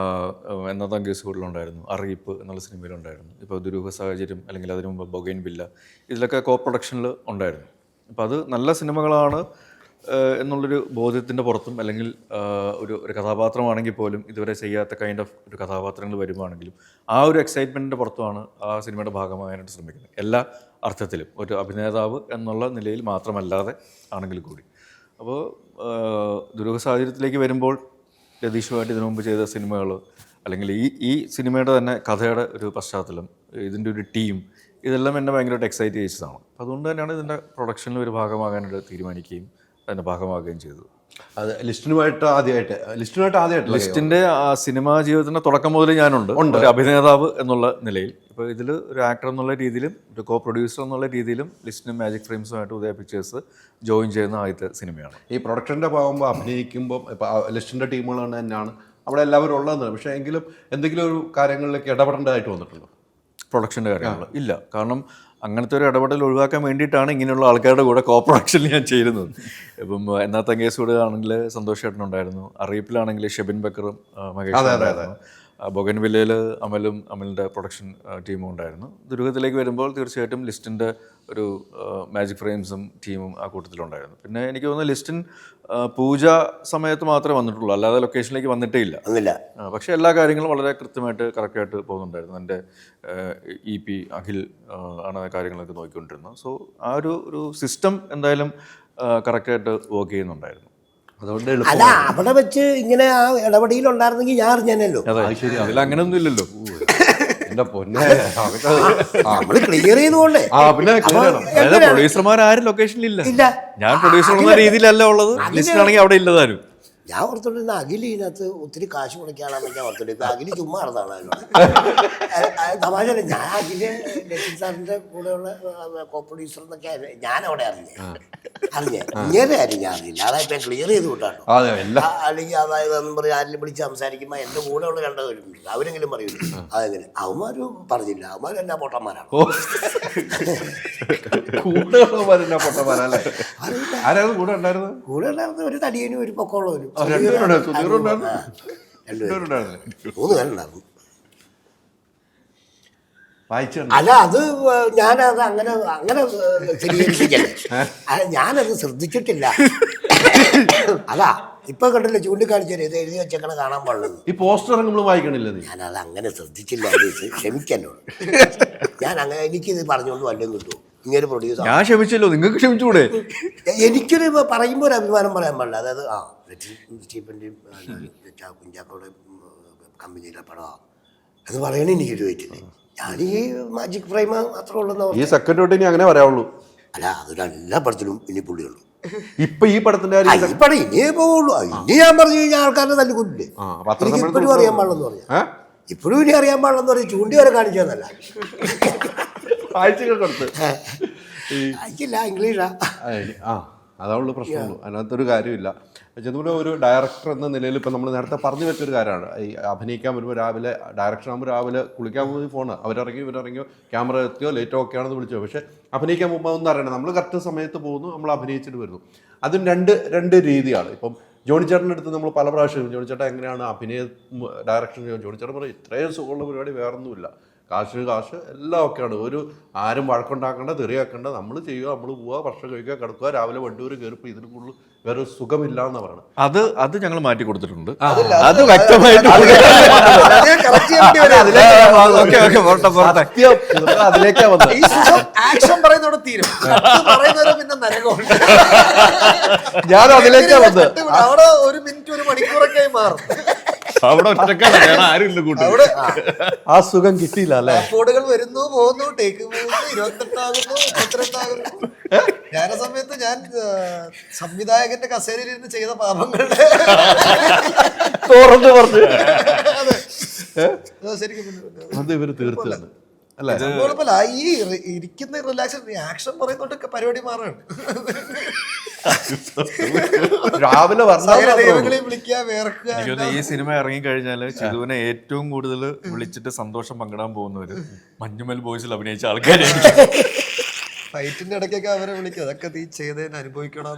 എന്നതാം കേസ് കൂടുതലുണ്ടായിരുന്നു, അറിയിപ്പ് എന്നുള്ള സിനിമയിലുണ്ടായിരുന്നു. ഇപ്പോൾ ദുരൂഹ സാഹചര്യം അല്ലെങ്കിൽ അതിനു മുമ്പ് ബൊഗൈൻ വില്ല, ഇതിലൊക്കെ കോ പ്രൊഡക്ഷനിൽ ഉണ്ടായിരുന്നു. അപ്പോൾ അത് നല്ല സിനിമകളാണ് എന്നുള്ളൊരു ബോധ്യത്തിൻ്റെ പുറത്തും അല്ലെങ്കിൽ ഒരു കഥാപാത്രമാണെങ്കിൽ പോലും ഇതുവരെ ചെയ്യാത്ത കൈൻഡ് ഓഫ് ഒരു കഥാപാത്രങ്ങൾ വരുവാണെങ്കിലും ആ ഒരു എക്സൈറ്റ്മെൻറ്റിൻ്റെ പുറത്തുമാണ് ആ സിനിമയുടെ ഭാഗമാകാനായിട്ട് ശ്രമിക്കുന്നത്. എല്ലാ അർത്ഥത്തിലും ഒരു അഭിനേതാവ് എന്നുള്ള നിലയിൽ മാത്രമല്ലാതെ ആണെങ്കിൽ കൂടി. അപ്പോൾ ദുരൂഹ സാഹചര്യത്തിലേക്ക് വരുമ്പോൾ രതീഷുമായിട്ട് ഇതിനു മുമ്പ് ചെയ്ത സിനിമകൾ അല്ലെങ്കിൽ ഈ സിനിമയുടെ തന്നെ കഥയുടെ ഒരു പശ്ചാത്തലം, ഇതിൻ്റെ ഒരു ടീം, ഇതെല്ലാം എന്നെ ഭയങ്കരമായിട്ട് എക്സൈറ്റ് ചെയ്യിച്ചതാണ്. അപ്പോൾ അതുകൊണ്ട് തന്നെയാണ് ഇതിൻ്റെ പ്രൊഡക്ഷനിൽ ഒരു ഭാഗമാകാനായിട്ട് തീരുമാനിക്കുകയും അതിൻ്റെ ഭാഗമാകുകയും ചെയ്തത്.
അത് ലിസ്റ്റിനുമായിട്ട് ആദ്യമായിട്ട്
ലിസ്റ്റിൻ്റെ സിനിമാ ജീവിതത്തിൻ്റെ തുടക്കം മുതൽ ഞാനുണ്ട് ഒരു അഭിനേതാവ് എന്നുള്ള നിലയിൽ. ഇപ്പോൾ ഇതിൽ ഒരു ആക്ടർ എന്നുള്ള രീതിയിലും ഒരു കോ പ്രൊഡ്യൂസർ എന്നുള്ള രീതിയിലും ലിസ്റ്റിനും മാജിക് ഫ്രെയിംസുമായിട്ട് ഉദയ പിക്ചേഴ്സ് ജോയിൻ ചെയ്യുന്ന ആദ്യത്തെ സിനിമയാണ്.
ഈ പ്രൊഡക്ഷൻ്റെ ഭാഗമ്പോൾ അഭിനയിക്കുമ്പോൾ ഇപ്പോൾ ലിസ്റ്റിൻ്റെ ടീമുകൾ തന്നെയാണ് അവിടെ എല്ലാവരും ഉള്ളതെന്ന്. പക്ഷേ എങ്കിലും എന്തെങ്കിലും ഒരു കാര്യങ്ങളിലേക്ക് ഇടപെടേണ്ടതായിട്ട് വന്നിട്ടുണ്ടോ?
പ്രൊഡക്ഷൻ്റെ കാര്യങ്ങൾ ഇല്ല. കാരണം അങ്ങനത്തെ ഒരു ഇടപെടൽ ഒഴിവാക്കാൻ വേണ്ടിയിട്ടാണ് ഇങ്ങനെയുള്ള ആൾക്കാരുടെ കൂടെ കോ പ്രൊഡക്ഷനിൽ ഞാൻ ചേരുന്നത്. ഇപ്പം എന്നാത്ത കേസ് കൂടെ ആണെങ്കിൽ സന്തോഷ് ചേട്ടനുണ്ടായിരുന്നു, അറിയിപ്പിലാണെങ്കിൽ ഷെബിൻ ബക്കറും മഹേഷ് ഉണ്ടായിരുന്നു, ബൊഗൻവില്ലയിൽ അമലിൻ്റെ പ്രൊഡക്ഷൻ ടീമും ഉണ്ടായിരുന്നു. ദുരൂഹത്തിലേക്ക് വരുമ്പോൾ തീർച്ചയായിട്ടും ലിസ്റ്റിൻ്റെ ഒരു മാജിക് ഫ്രെയിംസും ടീമും ആ കൂട്ടത്തിലുണ്ടായിരുന്നു. പിന്നെ എനിക്ക് തോന്നുന്നു ലിസ്റ്റിൻ പൂജ സമയത്ത് മാത്രമേ വന്നിട്ടുള്ളൂ, അല്ലാതെ ലൊക്കേഷനിലേക്ക് വന്നിട്ടേ ഇല്ല. പക്ഷേ എല്ലാ കാര്യങ്ങളും വളരെ കൃത്യമായിട്ട് കറക്റ്റായിട്ട് പോകുന്നുണ്ടായിരുന്നു. എൻ്റെ EP അഖിൽ ആണ് കാര്യങ്ങളൊക്കെ നോക്കിക്കൊണ്ടിരുന്നത്. സോ ആ ഒരു സിസ്റ്റം എന്തായാലും കറക്റ്റായിട്ട് വർക്ക് ചെയ്യുന്നുണ്ടായിരുന്നു.
അതുകൊണ്ട്
അല്ല, അവിടെ വെച്ച് ഇങ്ങനെ ആ ഇടപെടലുണ്ടായിരുന്നെങ്കിൽ ഞാൻ അറിഞ്ഞാനല്ലോ.
അതിൽ അങ്ങനെയൊന്നും ഇല്ലല്ലോ.
എന്റെ പൊന്നെ,
നമ്മള് ക്ലിയർ ചെയ്തുകൊണ്ടേ.
പിന്നെ
അതായത് പ്രൊഡ്യൂസർമാർ ആരും ലൊക്കേഷനിലില്ല.
ഇല്ല,
ഞാൻ പ്രൊഡ്യൂസർ എന്ന രീതിയിലല്ല ഉള്ളത്. ലിസ്റ്റിലാണെങ്കിൽ അവിടെ ഇല്ലതാനും.
ഞാൻ ഓർത്തോണ്ടിരുന്ന അഖിൽ ഇതിനകത്ത് ഒത്തിരി കാശ് മുടക്കാണെന്ന് ഞാൻ ഓർത്തോണ്ടിരുന്നത്. അഖിൽ ചുമ്മാ നടന്നാണ് തമാശല്ല. ഞാൻ അഖില് ലക്ഷ്മി സാറിന്റെ കൂടെയുള്ള കോ പ്രൊഡ്യൂസർ എന്നൊക്കെ ഞാൻ അവിടെ അറിഞ്ഞേ ഇങ്ങനെ കാര്യം ഞാൻ അറിയില്ല. അതായത് ക്ലിയർ ചെയ്ത് വിട്ടാട്ടോ. അല്ലെങ്കിൽ അതായത് എന്നും പറയും ആരെങ്കിലും വിളിച്ച് സംസാരിക്കുമ്പോൾ എൻ്റെ കൂടെ ഉള്ള രണ്ടുപേരുണ്ട്, അവരെങ്കിലും പറയൂല. അതെങ്ങനെ അവന്മാരും പറഞ്ഞില്ല, അവന്മാരെല്ലാം പൊട്ടന്മാരാണ്.
കൂടെ ഉണ്ടായിരുന്നത്
ഒരു തടിയനും ഒരു പൊക്കമുള്ളവരും
3 പേരുണ്ടായിരുന്നു.
3 പേരുണ്ടായിരുന്നു.
വായിച്ചു.
അല്ല, അത് ഞാനത് അങ്ങനെ സ്ഥിരീകരിച്ചില്ലേ. ഞാനത് ശ്രദ്ധിച്ചിട്ടില്ല. അതാ ഇപ്പൊ കണ്ടില്ലേ ചൂണ്ടിക്കാണിച്ചാൽ ഇത് എഴുതി വെച്ചേക്കണ കാണാൻ പാടുള്ളത്.
ഈ പോസ്റ്റർ നമ്മൾ വായിക്കണില്ല.
ഞാനത് അങ്ങനെ ശ്രദ്ധിച്ചില്ല. ക്ഷമിക്കന്നോട്. ഞാൻ അങ്ങനെ എനിക്കിത് പറഞ്ഞുകൊണ്ട് വല്ലതും കിട്ടുമോ? ഇങ്ങനെ പ്രൊഡ്യൂസർ
ഞാൻ ക്ഷമിച്ചല്ലോ, നിങ്ങൾക്ക് ക്ഷമിച്ചുകൂടെ?
എനിക്കൊരു പറയുമ്പോൾ ഒരു അഭിമാനം പറയാൻ പാടില്ല. അതായത് സ്റ്റീഫൻ്റെയും കുഞ്ചാക്കോടെ കമ്പനിയിലെ പടമാണ് അത് പറയണേ എനിക്കൊരു പറ്റില്ല. ഞാൻ ഈ മാജിക് ഫ്രെയിം അത്ര ഉള്ളൂ.
ഈ സെക്കൻഡ് തൊട്ട് ഇനി അങ്ങനെ പറയാവുള്ളൂ.
അല്ല, അതൊരു എല്ലാ പടത്തിലും ഇനി പുള്ളിയുള്ളൂ.
ഇപ്പൊ ഈ പടത്തിന്റെ
ഈ പടം ഇനിയേ പോവുള്ളൂ. ഇനി ഞാൻ പറഞ്ഞു കഴിഞ്ഞാൽ ആൾക്കാരെ തല്ലിക്കൊണ്ടില്ലേ. എനിക്ക് ഇപ്പോഴും അറിയാൻ പാടില്ലെന്ന് പറഞ്ഞാൽ ഇപ്പോഴും ഇനി അറിയാൻ പാടില്ലെന്ന് പറഞ്ഞാൽ ചൂണ്ടി വരെ കാണിച്ചതല്ല.
ആഴ്ചകൾ കൊടുത്ത്
അയക്കില്ല, ഇംഗ്ലീഷാ.
അതാണുള്ള പ്രശ്നമുള്ളൂ. അതിനകത്തൊരു കാര്യമില്ല. ചെന്നുകൂടെ ഒരു ഡയറക്ടർ എന്ന നിലയിൽ ഇപ്പം നമ്മൾ നേരത്തെ പറഞ്ഞു വെച്ചൊരു കാര്യമാണ്. ഈ അഭിനയിക്കാൻ വരുമ്പോൾ രാവിലെ ഡയറക്ഷൻ ആകുമ്പോൾ രാവിലെ കുളിക്കാൻ പോകുന്ന ഫോണ് ഇവരിറങ്ങിയോ ക്യാമറ എത്തിയോ ലേറ്റോ ഒക്കെ ആണെന്ന് വിളിച്ചോ. പക്ഷേ അഭിനയിക്കാൻ പോകുമ്പോൾ ഒന്നും അറിയണം. നമ്മൾ കറക്റ്റ് സമയത്ത് പോകുന്നു, നമ്മൾ അഭിനയിച്ചിട്ട് വരുന്നു. അതും രണ്ട് രീതിയാണ്. ഇപ്പം ജോണി ചേട്ടൻ്റെ അടുത്ത് നമ്മൾ പല പ്രാവശ്യം ജോണി ചേട്ടൻ എങ്ങനെയാണ് അഭിനയ ഡയറക്ഷൻ ചെയ്യുന്നത്, ജോണി ചേട്ടൻ പറയും ഇത്രയും സുഖമുള്ള പരിപാടി വേറൊന്നുമില്ല, കാശ് എല്ലാം ഒക്കെയാണ്. ആരും വഴക്കുണ്ടാക്കേണ്ട, തെറിയാക്കേണ്ട, നമ്മൾ ചെയ്യുക, നമ്മൾ പോവുക, ഭക്ഷണം കഴിക്കുക, കിടക്കുക, രാവിലെ വണ്ടൂർ കയറിപ്പോൾ ഇതിന് കൂടുതൽ വേറെ സുഖമില്ല എന്ന് പറയണം.
അത് ഞങ്ങൾ മാറ്റി കൊടുത്തിട്ടുണ്ട്. അത് വ്യക്തമായിട്ട്
അതിലേക്കാ വന്നത്. ഞാൻ അതിലേക്കാ വന്നത്.
അവിടെ 1 മിനിറ്റ് 1 മണിക്കൂറൊക്കെ മാറും.
അവിടെ ഒറ്റക്കാണ്, വേറെ ആരും കൂട്ടി.
ആ സുഖം കിട്ടിയില്ല അല്ലേ?
ഫോണുകൾ വരുന്നു പോകുന്നു, ടേക്ക് പോകുന്നു, 28 ആകുന്നു, 32 ആകുന്നു. ഞാൻ സമയത്ത് ഞാൻ സംവിധായകന്റെ കസേരയിൽ ഇരുന്ന് ചെയ്ത പാപങ്ങളുടെ
തുറന്നു പറഞ്ഞു.
ശരിക്കും
അത് ഇവര് തീർച്ചയാണ് അല്ലേ?
കുഴപ്പമില്ല. ഈ ഇരിക്കുന്ന റിലാക്ഷൻ ആക്ഷൻ പറയുന്നോണ്ടൊക്കെ പരിപാടി മാറാണ്.
രാവിലെ
വിളിക്കുക, വേർക്കുക.
എനിക്കൊന്ന് ഈ സിനിമ ഇറങ്ങിക്കഴിഞ്ഞാൽ ചിതുവിനെ ഏറ്റവും കൂടുതൽ വിളിച്ചിട്ട് സന്തോഷം പങ്കിടാൻ പോകുന്നവര് മഞ്ഞുമൽ ബോയ്സിൽ അഭിനയിച്ച ആൾക്കാരായിരിക്കും.
ഫൈറ്റിന്റെ ഇടയ്ക്കൊക്കെ അവരെ വിളിക്കും, അതൊക്കെ നീ ചെയ്തതിന് അനുഭവിക്കണം.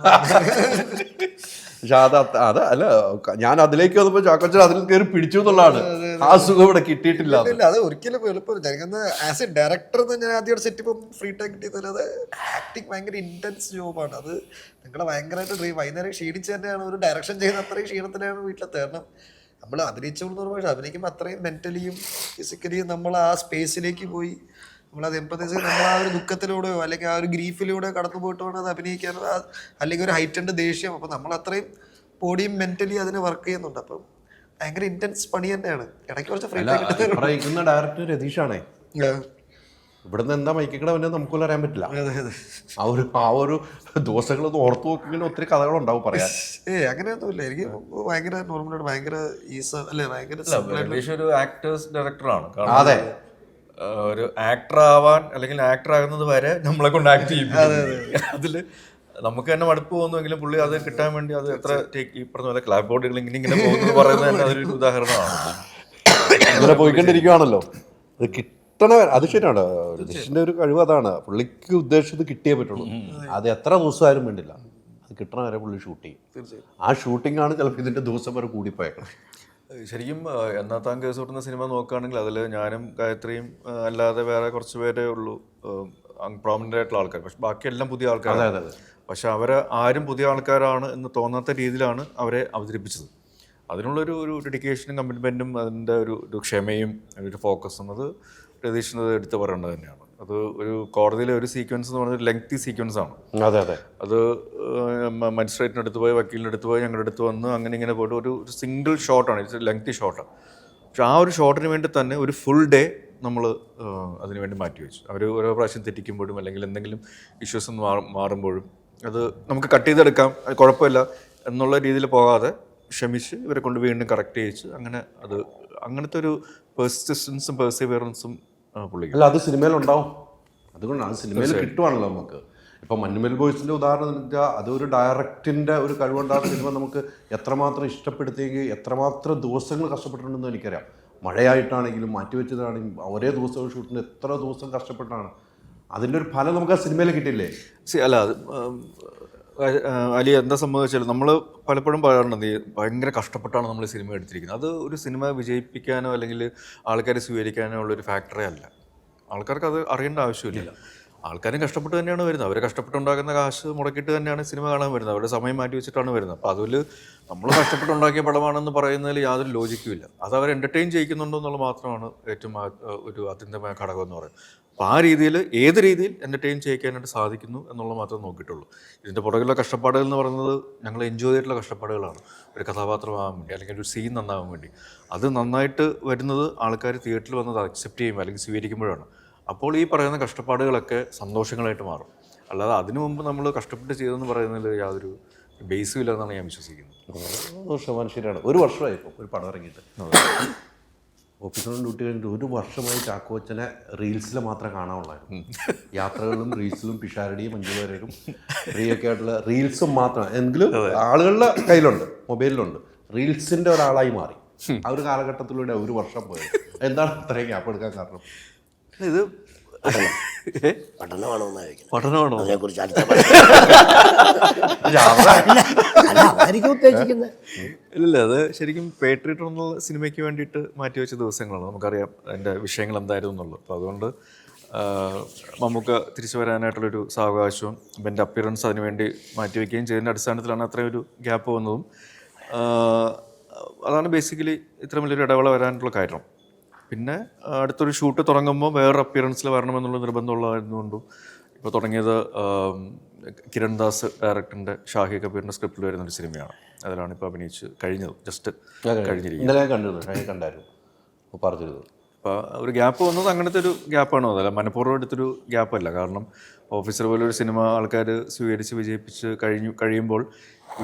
പക്ഷെ അത് അല്ല, ഞാൻ അതിലേക്ക് വന്നപ്പോൾ ചാക്കോച്ചൻ അതിൽ കയറി പിടിച്ചു എന്നുള്ളതാണ്. ആ സുഖം ഇവിടെ കിട്ടിയിട്ടില്ല.
അത് ഒരിക്കലും എളുപ്പമില്ല. എനിക്കൊന്ന് ആസ് എ ഡയറക്ടർ ഞാൻ ആദ്യമായിട്ട് സെറ്റ് ഇപ്പം ഫ്രീ ടൈം കിട്ടിയത് അത് ആക്ടിങ് ഭയങ്കര ഇന്റൻസ് ജോബാണ്. അത് നിങ്ങളെ ഭയങ്കരമായിട്ട് വൈകുന്നേരം ക്ഷീണിച്ച് തന്നെയാണ് ഒരു ഡയറക്ഷൻ ചെയ്യുന്ന അത്രയും ക്ഷീണത്തിലാണ് വീട്ടിലെത്തി. കാരണം നമ്മൾ അഭിനയിച്ചുകൊണ്ടെന്ന് പറയുമ്പോൾ അഭിനയിക്കുമ്പോൾ അത്രയും മെന്റലിയും ഫിസിക്കലിയും നമ്മൾ ആ സ്പേസിലേക്ക് പോയി നമ്മളത് എമ്പത്തൈസ് നമ്മൾ ആ ഒരു ദുഃഖത്തിലൂടെയോ അല്ലെങ്കിൽ ആ ഒരു ഗ്രീഫിലൂടെയോ കടന്നു പോയിട്ട് വേണം അത് അഭിനയിക്കാനോ, അല്ലെങ്കിൽ ഒരു ഹൈറ്റൻഡ് ദേഷ്യം. അപ്പം നമ്മൾ അത്രയും ബോഡിയും മെന്റലി അതിന് വർക്ക് ചെയ്യുന്നുണ്ട്. അപ്പം ഭയങ്കര ഇന്റൻസ് പണി തന്നെയാണ്. ഇടയ്ക്ക് കുറച്ച് ഫ്രീ
ടൈം. ഡയറക്ടർ രതീഷാണേ. ഇവിടുന്ന് എന്താ മൈക്കടെ പിന്നെ നമുക്കൊന്നും അറിയാൻ പറ്റില്ല. ആ ഒരു ദിവസങ്ങളൊന്നും ഓർത്തു നോക്കിങ്ങനെ ഒത്തിരി കഥകളുണ്ടാവും പറയാൻ.
അങ്ങനെയൊന്നുമില്ല. എനിക്ക് ഭയങ്കര നോർമലായിട്ട് ഭയങ്കര അല്ലേ
ഭയങ്കര ഒരു ആക്ടേഴ്സ് ഡയറക്ടറാണ്.
അതെ,
ഒരു ആക്ടർ ആവാൻ അല്ലെങ്കിൽ ആക്ടർ ആകുന്നത് വരെ നമ്മളെ കൊണ്ട് ആക്ട് ചെയ്യും. അതില് നമുക്ക് തന്നെ മടുപ്പ് പോകുന്നുവെങ്കിലും പുള്ളി അത് കിട്ടാൻ വേണ്ടി അത് എത്ര ഈ പറഞ്ഞ പോലെ ക്ലാബ് ബോർഡുകൾ ഇങ്ങനെ പോകുന്നത് പറയുന്നത് തന്നെ അതൊരു ഉദാഹരണമാണ്.
ഇങ്ങനെ പോയിക്കൊണ്ടിരിക്കുകയാണല്ലോ. അത് കിട്ടണ അത് ശരിയാണ്. രതീഷിന്റെ ഒരു കഴിവ് അതാണ്, പുള്ളിക്ക് ഉദ്ദേശിച്ചത് കിട്ടിയേ പറ്റുള്ളൂ. അത് എത്ര ദിവസമായാലും വേണ്ടില്ല, അത് കിട്ടണ വരെ പുള്ളി ഷൂട്ട് ചെയ്യും. ആ ഷൂട്ടിംഗ് ആണ് ചിലപ്പോൾ ഇതിന്റെ ദിവസം വരെ കൂടിപ്പോയേക്കണം.
ശരിക്കും എന്നാത്താൻ കേസ് കൊടുക്കുന്ന സിനിമ നോക്കുകയാണെങ്കിൽ അതിൽ ഞാനും ഗായത്രിയും അല്ലാതെ വേറെ കുറച്ച് പേരേ ഉള്ളൂ പ്രോമിനൻ്റ് ആയിട്ടുള്ള ആൾക്കാർ. പക്ഷെ ബാക്കിയെല്ലാം പുതിയ ആൾക്കാരാണ്. പക്ഷെ അവരെ ആരും പുതിയ ആൾക്കാരാണ് എന്ന് തോന്നാത്ത രീതിയിലാണ് അവരെ അവതരിപ്പിച്ചത്. അതിനുള്ളൊരു ഡെഡിക്കേഷനും കമ്മിറ്റ്മെൻറ്റും അതിൻ്റെ ഒരു ക്ഷമയും ഒരു ഫോക്കസും അത് രതീഷിന് എടുത്ത് പറയേണ്ടത് തന്നെയാണ്. അത് ഒരു കോടതിയിലെ ഒരു സീക്വൻസ് എന്ന് പറഞ്ഞാൽ ലെങ്തി സീക്വൻസ് ആണ്.
അതെ അതെ,
അത് മജിസ്ട്രേറ്റിൻ്റെ അടുത്ത് പോയി, വക്കീലിൻ്റെ അടുത്ത് പോയി, ഞങ്ങളുടെ അടുത്ത് വന്ന് അങ്ങനെ ഇങ്ങനെ പോയിട്ട് ഒരു സിംഗിൾ ഷോട്ടാണ്, ഇറ്റ്സ് ലെങ്തി ഷോട്ടാണ്. പക്ഷെ ആ ഒരു ഷോട്ടിന് വേണ്ടി തന്നെ ഒരു ഫുൾ ഡേ നമ്മൾ അതിന് വേണ്ടി മാറ്റിവെച്ചു. അവർ ഓരോ പ്രാവശ്യം തെറ്റിക്കുമ്പോഴും അല്ലെങ്കിൽ എന്തെങ്കിലും ഇഷ്യൂസ് മാറുമ്പോഴും അത് നമുക്ക് കട്ട് ചെയ്തെടുക്കാം, അത് കുഴപ്പമില്ല എന്നുള്ള രീതിയിൽ പോകാതെ ക്ഷമിച്ച് ഇവരെ കൊണ്ട് വീണ്ടും കറക്റ്റ് ചെയ്യിച്ച് അങ്ങനെ അത് അങ്ങനത്തെ ഒരു പെർസിസ്റ്റൻസും പെർസിവിയറൻസും പുള്ളിക്ക്.
അല്ല അത് സിനിമയിലുണ്ടാവും, അതുകൊണ്ടാണ് സിനിമയിൽ കിട്ടുവാണല്ലോ നമുക്ക്. ഇപ്പം മഞ്ഞുമൽ ബോയ്സിൻ്റെ ഉദാഹരണം വെച്ചാൽ അതൊരു ഡയറക്റ്റിൻ്റെ ഒരു കഴിവുണ്ടാകുന്ന സിനിമ നമുക്ക് എത്രമാത്രം ഇഷ്ടപ്പെടുത്തിയെങ്കിൽ എത്രമാത്രം ദിവസങ്ങൾ കഷ്ടപ്പെട്ടിട്ടുണ്ടെന്ന് എനിക്കറിയാം. മഴയായിട്ടാണെങ്കിലും മാറ്റിവെച്ചതാണെങ്കിലും ഒരേ ദിവസം ഷൂട്ടിന് എത്ര ദിവസം കഷ്ടപ്പെട്ടാണ്, അതിൻ്റെ ഒരു ഫലം നമുക്ക് ആ സിനിമയിൽ കിട്ടില്ലേ.
അല്ല അത് അലി എന്താ സംഭവിച്ചാലും നമ്മൾ പലപ്പോഴും പറയാറുണ്ട് ഭയങ്കര കഷ്ടപ്പെട്ടാണ് നമ്മൾ സിനിമ എടുത്തിരിക്കുന്നത്. അത് ഒരു സിനിമ വിജയിപ്പിക്കാനോ അല്ലെങ്കിൽ ആൾക്കാരെ സ്വീകരിക്കാനോ ഉള്ളൊരു ഫാക്ടറേ അല്ല. ആൾക്കാർക്ക് അത് അറിയേണ്ട ആവശ്യമില്ല. ആൾക്കാരും കഷ്ടപ്പെട്ട് തന്നെയാണ് വരുന്നത്. അവർ കഷ്ടപ്പെട്ടുണ്ടാക്കുന്ന കാശ് മുടക്കിയിട്ട് തന്നെയാണ് സിനിമ കാണാൻ വരുന്നത്. അവരുടെ സമയം മാറ്റി വെച്ചിട്ടാണ് വരുന്നത്. അപ്പോൾ അതിൽ നമ്മൾ കഷ്ടപ്പെട്ടുണ്ടാക്കിയ പടമാണെന്ന് പറയുന്നതിൽ യാതൊരു ലോജിക്കും ഇല്ല. അത് അവർ എൻ്റർടൈൻ ചെയ്യിക്കുന്നുണ്ടോ എന്നുള്ളത് മാത്രമാണ് ഏറ്റവും ഒരു അത്യന്തമായ ഘടകം എന്ന് പറയുന്നത്. അപ്പോൾ ആ രീതിയിൽ ഏത് രീതിയിൽ എൻ്റർടൈൻ ചെയ്യിക്കാനായിട്ട് സാധിക്കുന്നു എന്നുള്ളത് മാത്രമേ നോക്കിയിട്ടുള്ളൂ. ഇതിൻ്റെ പുറകിലുള്ള കഷ്ടപ്പാടുകൾ എന്ന് പറയുന്നത് ഞങ്ങൾ എൻജോയ് ചെയ്തിട്ടുള്ള കഷ്ടപ്പാടുകളാണ്. ഒരു കഥാപാത്രമാകാൻ വേണ്ടി അല്ലെങ്കിൽ ഒരു സീൻ നന്നാകാൻ വേണ്ടി. അത് നന്നായിട്ട് വരുന്നത് ആൾക്കാർ തിയേറ്ററിൽ വന്നത് അക്സെപ്റ്റ് ചെയ്യുമ്പോൾ അല്ലെങ്കിൽ സ്വീകരിക്കുമ്പോഴാണ്. അപ്പോൾ ഈ പറയുന്ന കഷ്ടപ്പാടുകളൊക്കെ സന്തോഷങ്ങളായിട്ട് മാറും. അല്ലാതെ അതിനു മുമ്പ് നമ്മൾ കഷ്ടപ്പെട്ട് ചെയ്തെന്ന് പറയുന്നതിൽ യാതൊരു ബേസും ഇല്ലെന്നാണ് ഞാൻ വിശ്വസിക്കുന്നത്.
ശരിയാണ്. ഒരു വർഷമായി ഇപ്പോൾ ഒരു പടം ഇറങ്ങിയിട്ട്. ഓഫീസറും ഡ്യൂട്ടി കഴിഞ്ഞിട്ട് ഒരു വർഷമായി ചാക്കോച്ചനെ റീൽസിൽ മാത്രമേ കാണാനുള്ളായിരുന്നു. യാത്രകളും റീൽസിലും പിഷാരടിയും മഞ്ജുവാരരും ഫ്രീയൊക്കെ ആയിട്ടുള്ള റീൽസും മാത്രം. എങ്കിലും ആളുകളുടെ കയ്യിലുണ്ട്, മൊബൈലിലുണ്ട്. റീൽസിൻ്റെ ഒരാളായി മാറി. ആ ഒരു കാലഘട്ടത്തിലൂടെ ഒരു വർഷം പോയത്. എന്താണ് ഇത്രയും ഗ്യാപ്പ് എടുക്കാൻ കാരണം?
ഇത്
പഠനമാണോ
പഠനമാണോ
അതിനെക്കുറിച്ച് ഉദ്ദേശിക്കുന്നത്?
ഇല്ല, അത് ശരിക്കും പേട്രിയറ്റ് എന്നുള്ള സിനിമയ്ക്ക് വേണ്ടിയിട്ട് മാറ്റിവെച്ച ദിവസങ്ങളാണ്. നമുക്കറിയാം അതിൻ്റെ വിഷയങ്ങൾ എന്തായിരുന്നു എന്നുള്ളത്. അപ്പോൾ അതുകൊണ്ട് നമുക്ക് തിരിച്ചു വരാനായിട്ടുള്ളൊരു സാവകാശവും എൻ്റെ അപ്പിയറൻസ് അതിനുവേണ്ടി മാറ്റിവെക്കുകയും ചെയ്തതിൻ്റെ അടിസ്ഥാനത്തിലാണ് അത്രയും ഒരു ഗ്യാപ്പ് വന്നതും. അതാണ് ബേസിക്കലി ഇത്രയും വലിയൊരു ഇടവേള വരാനുള്ള കാരണം. പിന്നെ അടുത്തൊരു ഷൂട്ട് തുടങ്ങുമ്പോൾ വേറൊരു അപ്പിയറൻസിൽ വരണമെന്നുള്ള നിർബന്ധമുള്ളതായിരുന്നുകൊണ്ടും ഇപ്പോൾ തുടങ്ങിയത് കിരൺ ദാസ് ഡയറക്ടറിൻ്റെ ഷാഹി കപൂറിൻ്റെ സ്ക്രിപ്റ്റിൽ വരുന്നൊരു സിനിമയാണ്. അതിലാണ് ഇപ്പോൾ അഭിനയിച്ച് കഴിഞ്ഞത്, ജസ്റ്റ്
കണ്ടായിരുന്നു പറഞ്ഞിരുന്നു.
അപ്പോൾ ഒരു ഗ്യാപ്പ് വന്നത് അങ്ങനത്തെ ഒരു ഗ്യാപ്പാണോ? അതല്ല മനഃപൂർവ്വം എടുത്തൊരു ഗ്യാപ്പല്ല. കാരണം ഓഫീസർ പോലെ ഒരു സിനിമ ആൾക്കാർ സ്വീകരിച്ച് വിജയിപ്പിച്ച് കഴിയുമ്പോൾ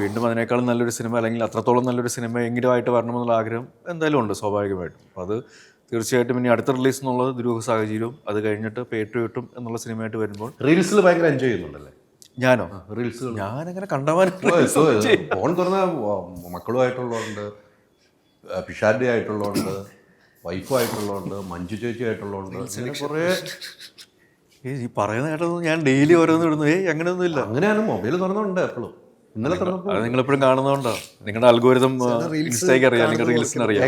വീണ്ടും അതിനേക്കാളും നല്ലൊരു സിനിമ അല്ലെങ്കിൽ അത്രത്തോളം നല്ലൊരു സിനിമ എങ്കിലും ആയിട്ട് വരണമെന്നുള്ള ആഗ്രഹം എന്തായാലും ഉണ്ട് സ്വാഭാവികമായിട്ടും. അപ്പോൾ അത് തീർച്ചയായിട്ടും ഇനി അടുത്ത റിലീസ് എന്നുള്ളത് ദുരൂഹ സാഹചര്യവും അത് കഴിഞ്ഞിട്ട് പേട്രിയറ്റും എന്നുള്ള സിനിമയായിട്ട് വരുമ്പോൾ
റീൽസിൽ ഭയങ്കര എൻജോയ് ചെയ്യുന്നുണ്ടല്ലേ?
ഞാനോ?
റീൽസ്
ഞാനങ്ങനെ കണ്ടമാനം
ഫോൺ തുറന്ന മക്കളുമായിട്ടുള്ളതുണ്ട്, പിഷാരുടെ ആയിട്ടുള്ളതുണ്ട്, വൈഫുമായിട്ടുള്ളതുണ്ട്, മഞ്ജു ചേച്ചി ആയിട്ടുള്ളതുണ്ട്, കുറേ.
ഈ പറയുന്ന കേട്ടതൊന്നും ഞാൻ ഡെയിലി ഓരോന്ന് ഇടുന്നു. അങ്ങനെയൊന്നും ഇല്ല.
അങ്ങനെയാണ് മൊബൈൽ തുറന്നുണ്ട് എപ്പോഴും. ഇന്നലെ തുറന്നപ്പോൾ
അത് നിങ്ങളെപ്പോഴും കാണുന്നതുകൊണ്ടാണ്. നിങ്ങളുടെ അൽഗോരിതം ഇൻസ്റ്റയ്ക്ക് അറിയാം, അല്ലെങ്കിൽ റീൽസിന് അറിയാം.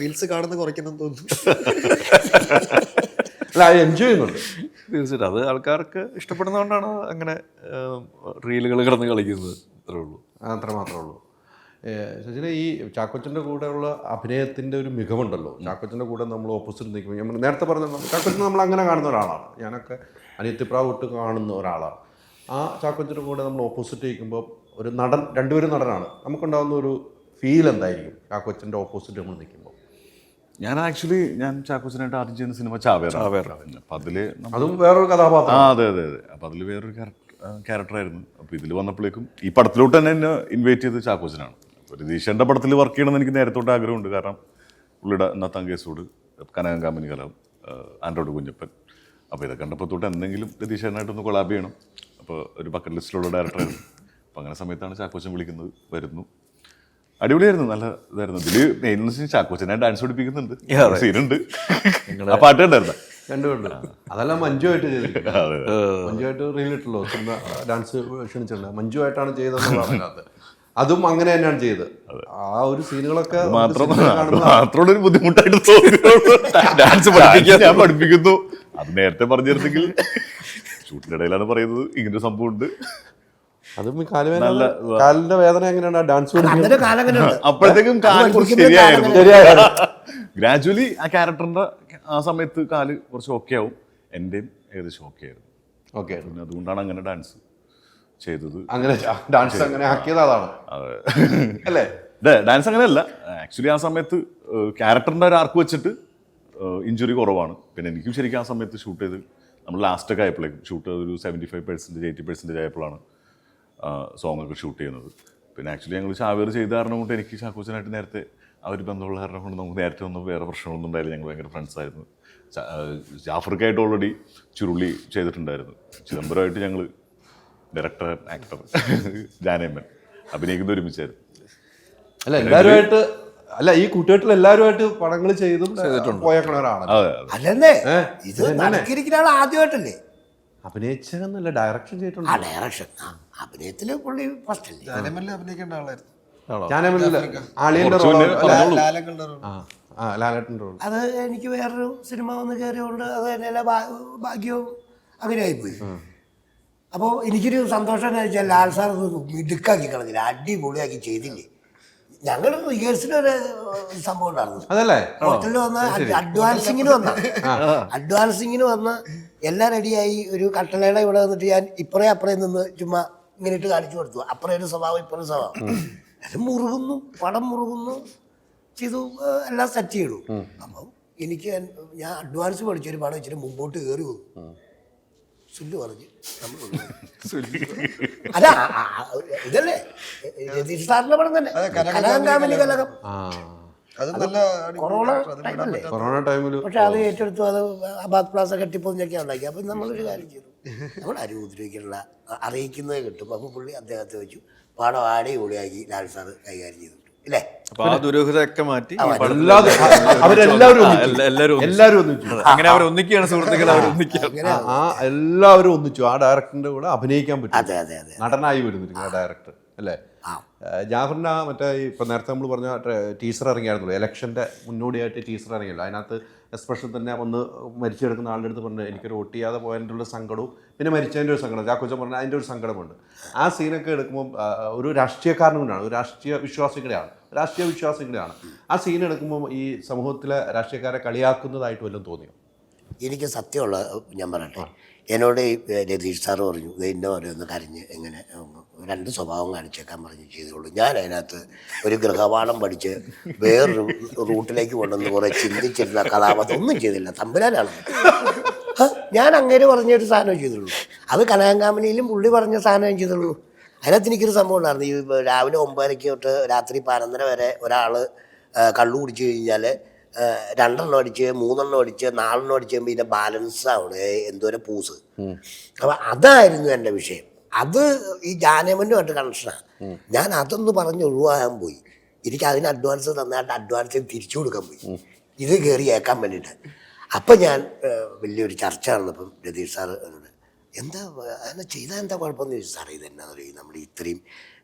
റീൽസ് കാണുന്ന കുറയ്ക്കണം തോന്നുന്നു.
അല്ല, എൻജോയ് ചെയ്യുന്നുണ്ട്
തീർച്ചയായിട്ടും. അത് ആൾക്കാർക്ക് ഇഷ്ടപ്പെടുന്നതുകൊണ്ടാണ് അങ്ങനെ റീലുകൾ കിടന്ന് കളിക്കുന്നത്. അത്രേ ഉള്ളൂ,
അത്ര മാത്രമേ ഉള്ളൂ. ശശിനെ, ഈ ചാക്കോച്ചൻ്റെ കൂടെയുള്ള അഭിനയത്തിൻ്റെ ഒരു മികവുണ്ടല്ലോ. ചാക്കോച്ചൻ്റെ കൂടെ നമ്മൾ ഓപ്പോസിറ്റ് നിൽക്കുമ്പോൾ നമ്മൾ നേരത്തെ പറഞ്ഞ ചാക്കോച്ചനെ നമ്മൾ അങ്ങനെ കാണുന്ന ഒരാളാണ്. ഞാനൊക്കെ അനിയത്തിപ്രാവ് ഇട്ട് കാണുന്ന ഒരാളാണ്. ആ ചാക്കോച്ചൻ്റെ കൂടെ നമ്മൾ ഓപ്പോസിറ്റ് നിൽക്കുമ്പോൾ ഒരു നടൻ, രണ്ടുപേരും നടനാണ്, നമുക്കുണ്ടാകുന്ന ഒരു ഫീൽ എന്തായിരിക്കും ചാക്കോച്ചൻ്റെ ഓപ്പോസിറ്റ് നമ്മൾ നിൽക്കുമ്പോൾ?
ഞാൻ ചാക്കോച്ചനായിട്ട് ആദ്യം ചെയ്യുന്ന സിനിമ ചാവേറാണ്. അപ്പം അതിൽ
അതും വേറൊരു കഥാപാത്രം.
അതെ. അപ്പം അതിൽ വേറൊരു ക്യാരക്ടറായിരുന്നു. അപ്പോൾ ഇതിൽ വന്നപ്പോഴേക്കും ഈ പടത്തിലോട്ട് തന്നെ എന്നെ ഇൻവൈറ്റ് ചെയ്ത് ചാക്കോച്ചനാണ്. അപ്പോൾ രതീഷേൻ്റെ പടത്തിൽ വർക്ക് ചെയ്യണമെന്ന് എനിക്ക് നേരത്തോട്ട് ആഗ്രഹമുണ്ട്. കാരണം പുള്ളിയുടെ എന്നാത്താൻ കേസോട്, കനകങ്കാമനി കലം, ആൻഡ്രോയിഡ് കുഞ്ഞപ്പൻ. അപ്പോൾ ഇതൊക്കെ കണ്ടപ്പോൾ തൊട്ട് എന്തെങ്കിലും രതീഷേനായിട്ടൊന്ന് കൊളാബ് ചെയ്യണം. അപ്പോൾ ഒരു ബക്കറ്റ് ലിസ്റ്റിലുള്ള ഡയറക്ടറായിരുന്നു. അപ്പോൾ അങ്ങനെ സമയത്താണ് ചാക്കോച്ചൻ വിളിക്കുന്നത്, വരുന്നു. അടിപൊളിയായിരുന്നു, നല്ല ഇതായിരുന്നു. ഇതിൽ മെയിൻ ചാക്കോച്ചനെ ഡാൻസ് പഠിപ്പിക്കുന്നുണ്ട്, സീനുണ്ട്. ആ പാട്ട് ഉണ്ടായിരുന്നു.
കണ്ടുകൊണ്ട് അതെല്ലാം മഞ്ജുവായിട്ട് ചെയ്തിട്ടുണ്ട്. മഞ്ജുവായിട്ട് റീലിട്ടുള്ളൂ സിനിമ ഡാൻസ് ക്ഷണിച്ചിട്ടുണ്ട്. മഞ്ജുവായിട്ടാണ് ചെയ്തതെന്നുള്ളതാണ് അതിനകത്ത്. അതും അങ്ങനെ തന്നെയാണ് ചെയ്തത്. ആ ഒരു സീനുകളൊക്കെ
മാത്രമുള്ള ഒരു ബുദ്ധിമുട്ടായിട്ട് തോന്നുന്നു. ഡാൻസ് പഠിപ്പിക്കാൻ ഞാൻ പഠിപ്പിക്കുന്നു. അത് നേരത്തെ പറഞ്ഞിരുന്നെങ്കിൽ ഷൂട്ടിന്റെ ഇടയിലാണ് പറയുന്നത് ഇങ്ങനൊരു സംഭവം ഉണ്ട്.
അതും ഈ കാലിന്റെ വേദന എങ്ങനെയാണ് ഡാൻസ്
അങ്ങനെ കാലം
അപ്പോഴത്തേക്കും കാല് കുറച്ച് ശരിയായിരുന്നു. ഗ്രാജുവലി ആ ക്യാരക്ടറിന്റെ ആ സമയത്ത് കാല് കുറച്ച് ഓക്കെ ആവും. എന്റെയും ഏകദേശം ഓക്കെ ആയിരുന്നു.
ഓക്കെ,
പിന്നെ അതുകൊണ്ടാണ് അങ്ങനെ ഡാൻസ് ചെയ്തത്.
അങ്ങനെ ഡാൻസ് അങ്ങനെ ആക്കിയത് അതാണ് അല്ലേ?
ഡാൻസ് അങ്ങനെയല്ല. ആക്ച്വലി ആ സമയത്ത് ക്യാരക്ടറിന്റെ ഒരു ആർക്ക് വെച്ചിട്ട് ഇഞ്ചുറി കുറവാണ്. പിന്നെ എനിക്കും ശരിക്കും ആ സമയത്ത് ഷൂട്ട് ചെയ്ത് നമ്മൾ ലാസ്റ്റൊക്കെ ആയപ്പോഴേക്കും ഷൂട്ട് ഒരു 75% 80% ആയപ്പോഴാണ് സോങ് ഒക്കെ ഷൂട്ട് ചെയ്യുന്നത്. പിന്നെ ആക്ച്വലി ഞങ്ങൾ ഷാവേർ ചെയ്ത കാരണം കൊണ്ട് എനിക്ക് ഷാക്കോച്ചനായിട്ട് നേരത്തെ ആ ഒരു ബന്ധമുള്ള കാരണം കൊണ്ട് നമുക്ക് നേരത്തെ ഒന്നും വേറെ പ്രശ്നമൊന്നും ഉണ്ടായില്ല. ഞങ്ങൾ ഭയങ്കര ഫ്രണ്ട്സായിരുന്നു. ജാഫർക്കായിട്ട് ഓൾറെഡി ചുരുളി ചെയ്തിട്ടുണ്ടായിരുന്നു. ചിദംബരമായിട്ട് ഞങ്ങൾ ഡയറക്ടർ ആക്ടർ ജാനേമ്മൻ അഭിനയിക്കുന്ന ഒരുമിച്ചായിരുന്നു.
അല്ല എല്ലാവരുമായിട്ട് അല്ല ഈ കൂട്ടുകെട്ടിൽ എല്ലാവരുമായിട്ട് പടങ്ങൾ ചെയ്തും പോയേക്കണവരാണ്.
അല്ലെന്നേ ഇത് നടക്കിരിക്കുന്ന ആൾ ആദ്യമായിട്ടല്ലേ
അഭിനയിച്ചെന്നല്ല ഡയറക്ഷൻ ചെയ്തിട്ടുണ്ട്.
ആ ഡയറക്ഷൻ അഭിനയത്തില് പുള്ളി ഫസ്റ്റ് അല്ലേ?
ജാനമല്ലി അഭിനയിക്കേണ്ട ആളായിരുന്നു.
അത് എനിക്ക് വേറൊരു സിനിമ വന്ന് കയറിയോണ്ട് അത് എല്ലാ ഭാഗ്യവും അങ്ങനെ ആയിപ്പോയി. അപ്പോൾ എനിക്കൊരു സന്തോഷം എന്ന് വെച്ചാൽ ലാൽ സാർ മിടുക്കാക്കി കളഞ്ഞില്ല, അടിപൊളിയാക്കി ചെയ്തില്ലേ. ഞങ്ങൾ റിഹേഴ്സലൊരു സംഭവം ഉണ്ടായിരുന്നു. ഹോട്ടലിൽ വന്ന് അഡ്വാൻസിങ്ങിന് വന്ന് എല്ലാം റെഡിയായി. ഒരു കട്ടളയുടെ ഇവിടെ വന്നിട്ട് ഞാൻ ഇപ്പറേ അപ്പറേ നിന്ന് ചുമ്മാ ഇങ്ങനെ ഇട്ട് കാണിച്ചു കൊടുത്തു. അപ്പറേ ഒരു സ്വഭാവം ഇപ്പറേ സ്വഭാവം അത് മുറുകുന്നു, പടം മുറുകുന്നു ചെയ്തു, എല്ലാം സെറ്റ് ചെയ്തു. അപ്പം എനിക്ക് ഞാൻ അഡ്വാൻസ് പഠിച്ചൊരു പടം ഇച്ചിരി മുമ്പോട്ട് കയറി വന്നു. സുല്ലു പറഞ്ഞു അല്ല ഇതല്ലേ രതീഷ് സാറിന്റെ പടം തന്നെ കലഹങ്കാമലി കലഹം.
കൊറോണ ടൈമിൽ
പക്ഷെ അത് ഏറ്റെടുത്തു. അത് അബാദ് പ്ലാസ കെട്ടിപ്പൊതിഞ്ഞൊക്കെ ഉണ്ടാക്കി. അപ്പം നമ്മളൊരു കാര്യം ചെയ്തു, നമ്മൾ ആരും ഉപദ്രവിക്കാനുള്ള അറിയിക്കുന്നത് കിട്ടും. അപ്പം പുള്ളി അദ്ദേഹത്തെ വെച്ചു പടം ആടെ പൊളിയാക്കി ലാൽ സാറ് കൈകാര്യം ചെയ്തു ഇല്ലേ.
അപ്പൊ ആ ദുരൂഹതയൊക്കെ മാറ്റി
അവരെല്ലാവരും
അങ്ങനെ അവർ ഒന്നിക്കുകയാണ് സുഹൃത്തുക്കൾ. അവർ
എല്ലാവരും ഒന്നിച്ചു ആ ഡയറക്ടറിന്റെ കൂടെ അഭിനയിക്കാൻ പറ്റും.
അതെ അതെ അതെ
നടനായി വരുന്നില്ല ഡയറക്ടർ അല്ലേ. ജാഫറിൻ്റെ മറ്റേ ഇപ്പം നേരത്തെ നമ്മൾ പറഞ്ഞ ടീസർ ഇറങ്ങിയായിരുന്നല്ലോ, ഇലക്ഷൻ്റെ മുന്നോടിയായിട്ട് ടീസർ ഇറങ്ങിയല്ലോ. അതിനകത്ത് എക്സ്പ്രഷൻ തന്നെ ഒന്ന് മരിച്ചെടുക്കുന്ന ആളുടെ അടുത്ത് പറഞ്ഞത് എനിക്കൊരു വോട്ട് ചെയ്യാതെ പോയതിൻ്റെ ഉള്ള സങ്കടവും പിന്നെ മരിച്ചതിൻ്റെ ഒരു സങ്കടം ചാക്കോച്ചൻ പറഞ്ഞാൽ അതിൻ്റെ ഒരു സങ്കടമുണ്ട്. ആ സീനൊക്കെ എടുക്കുമ്പോൾ ഒരു രാഷ്ട്രീയക്കാരനും കൂടെയാണ്, ഒരു രാഷ്ട്രീയ വിശ്വാസികളെയാണ്. ആ സീൻ എടുക്കുമ്പോൾ ഈ സമൂഹത്തിലെ രാഷ്ട്രീയക്കാരെ കളിയാക്കുന്നതായിട്ട് വല്ലതും തോന്നിയോ?
എനിക്ക് സത്യമുള്ള ഞാൻ പറയട്ടെ, എന്നോട് രതീഷ് സാറ് പറഞ്ഞു ഇന്ന ഓരോന്ന് കരഞ്ഞ് എങ്ങനെ 2 സ്വഭാവം കാണിച്ചേക്കാൻ പറഞ്ഞ് ചെയ്തോളൂ. ഞാൻ അതിനകത്ത് ഒരു ഗൃഹപാഠം പഠിച്ച് വേറൊരു റൂട്ടിലേക്ക് കൊണ്ടുവന്ന് കുറേ ചിന്തിച്ചിരുന്ന കഥാപാത്രം ഒന്നും ചെയ്തില്ല. തമ്പുരാനാണ് ഞാൻ അങ്ങേര് പറഞ്ഞൊരു സാധനം ചെയ്തുള്ളൂ. അത് കലഹങ്കാമനിയിലും പുള്ളി പറഞ്ഞ സാധനം ചെയ്തുള്ളൂ. അതിനകത്ത് എനിക്കൊരു സംഭവം ഉണ്ടായിരുന്നു. ഈ രാവിലെ 9:00 തൊട്ട് രാത്രി 11:30 വരെ ഒരാൾ കള്ളു കുടിച്ചു കഴിഞ്ഞാൽ 2 അടിച്ച് 3 അടിച്ച് 4 അടിച്ച് കഴിയുമ്പോൾ ഇതിൻ്റെ ബാലൻസ് ആവണം എന്തോരം പൂസ്. അപ്പം അതായിരുന്നു എൻ്റെ വിഷയം. അത് ഈ ജാനമനുമായിട്ട് കണക്ഷനാണ്. ഞാൻ അതൊന്ന് പറഞ്ഞ് ഒഴിവാകാൻ പോയി. എനിക്ക് അതിന് അഡ്വാൻസ് തന്നായിട്ട് അഡ്വാൻസ് തിരിച്ചു കൊടുക്കാൻ പോയി, ഇത് കയറി ഏക്കാൻ വേണ്ടിയിട്ട്. അപ്പം ഞാൻ വലിയൊരു ചർച്ച നടന്നപ്പം രതീഷ് സാറ് എന്നോട് എന്താ അങ്ങനെ ചെയ്താൽ എന്താ കുഴപ്പമെന്ന് ചോദിച്ചു. സാറേ ഇതെന്നാന്ന് പറയും, നമ്മൾ ഇത്രയും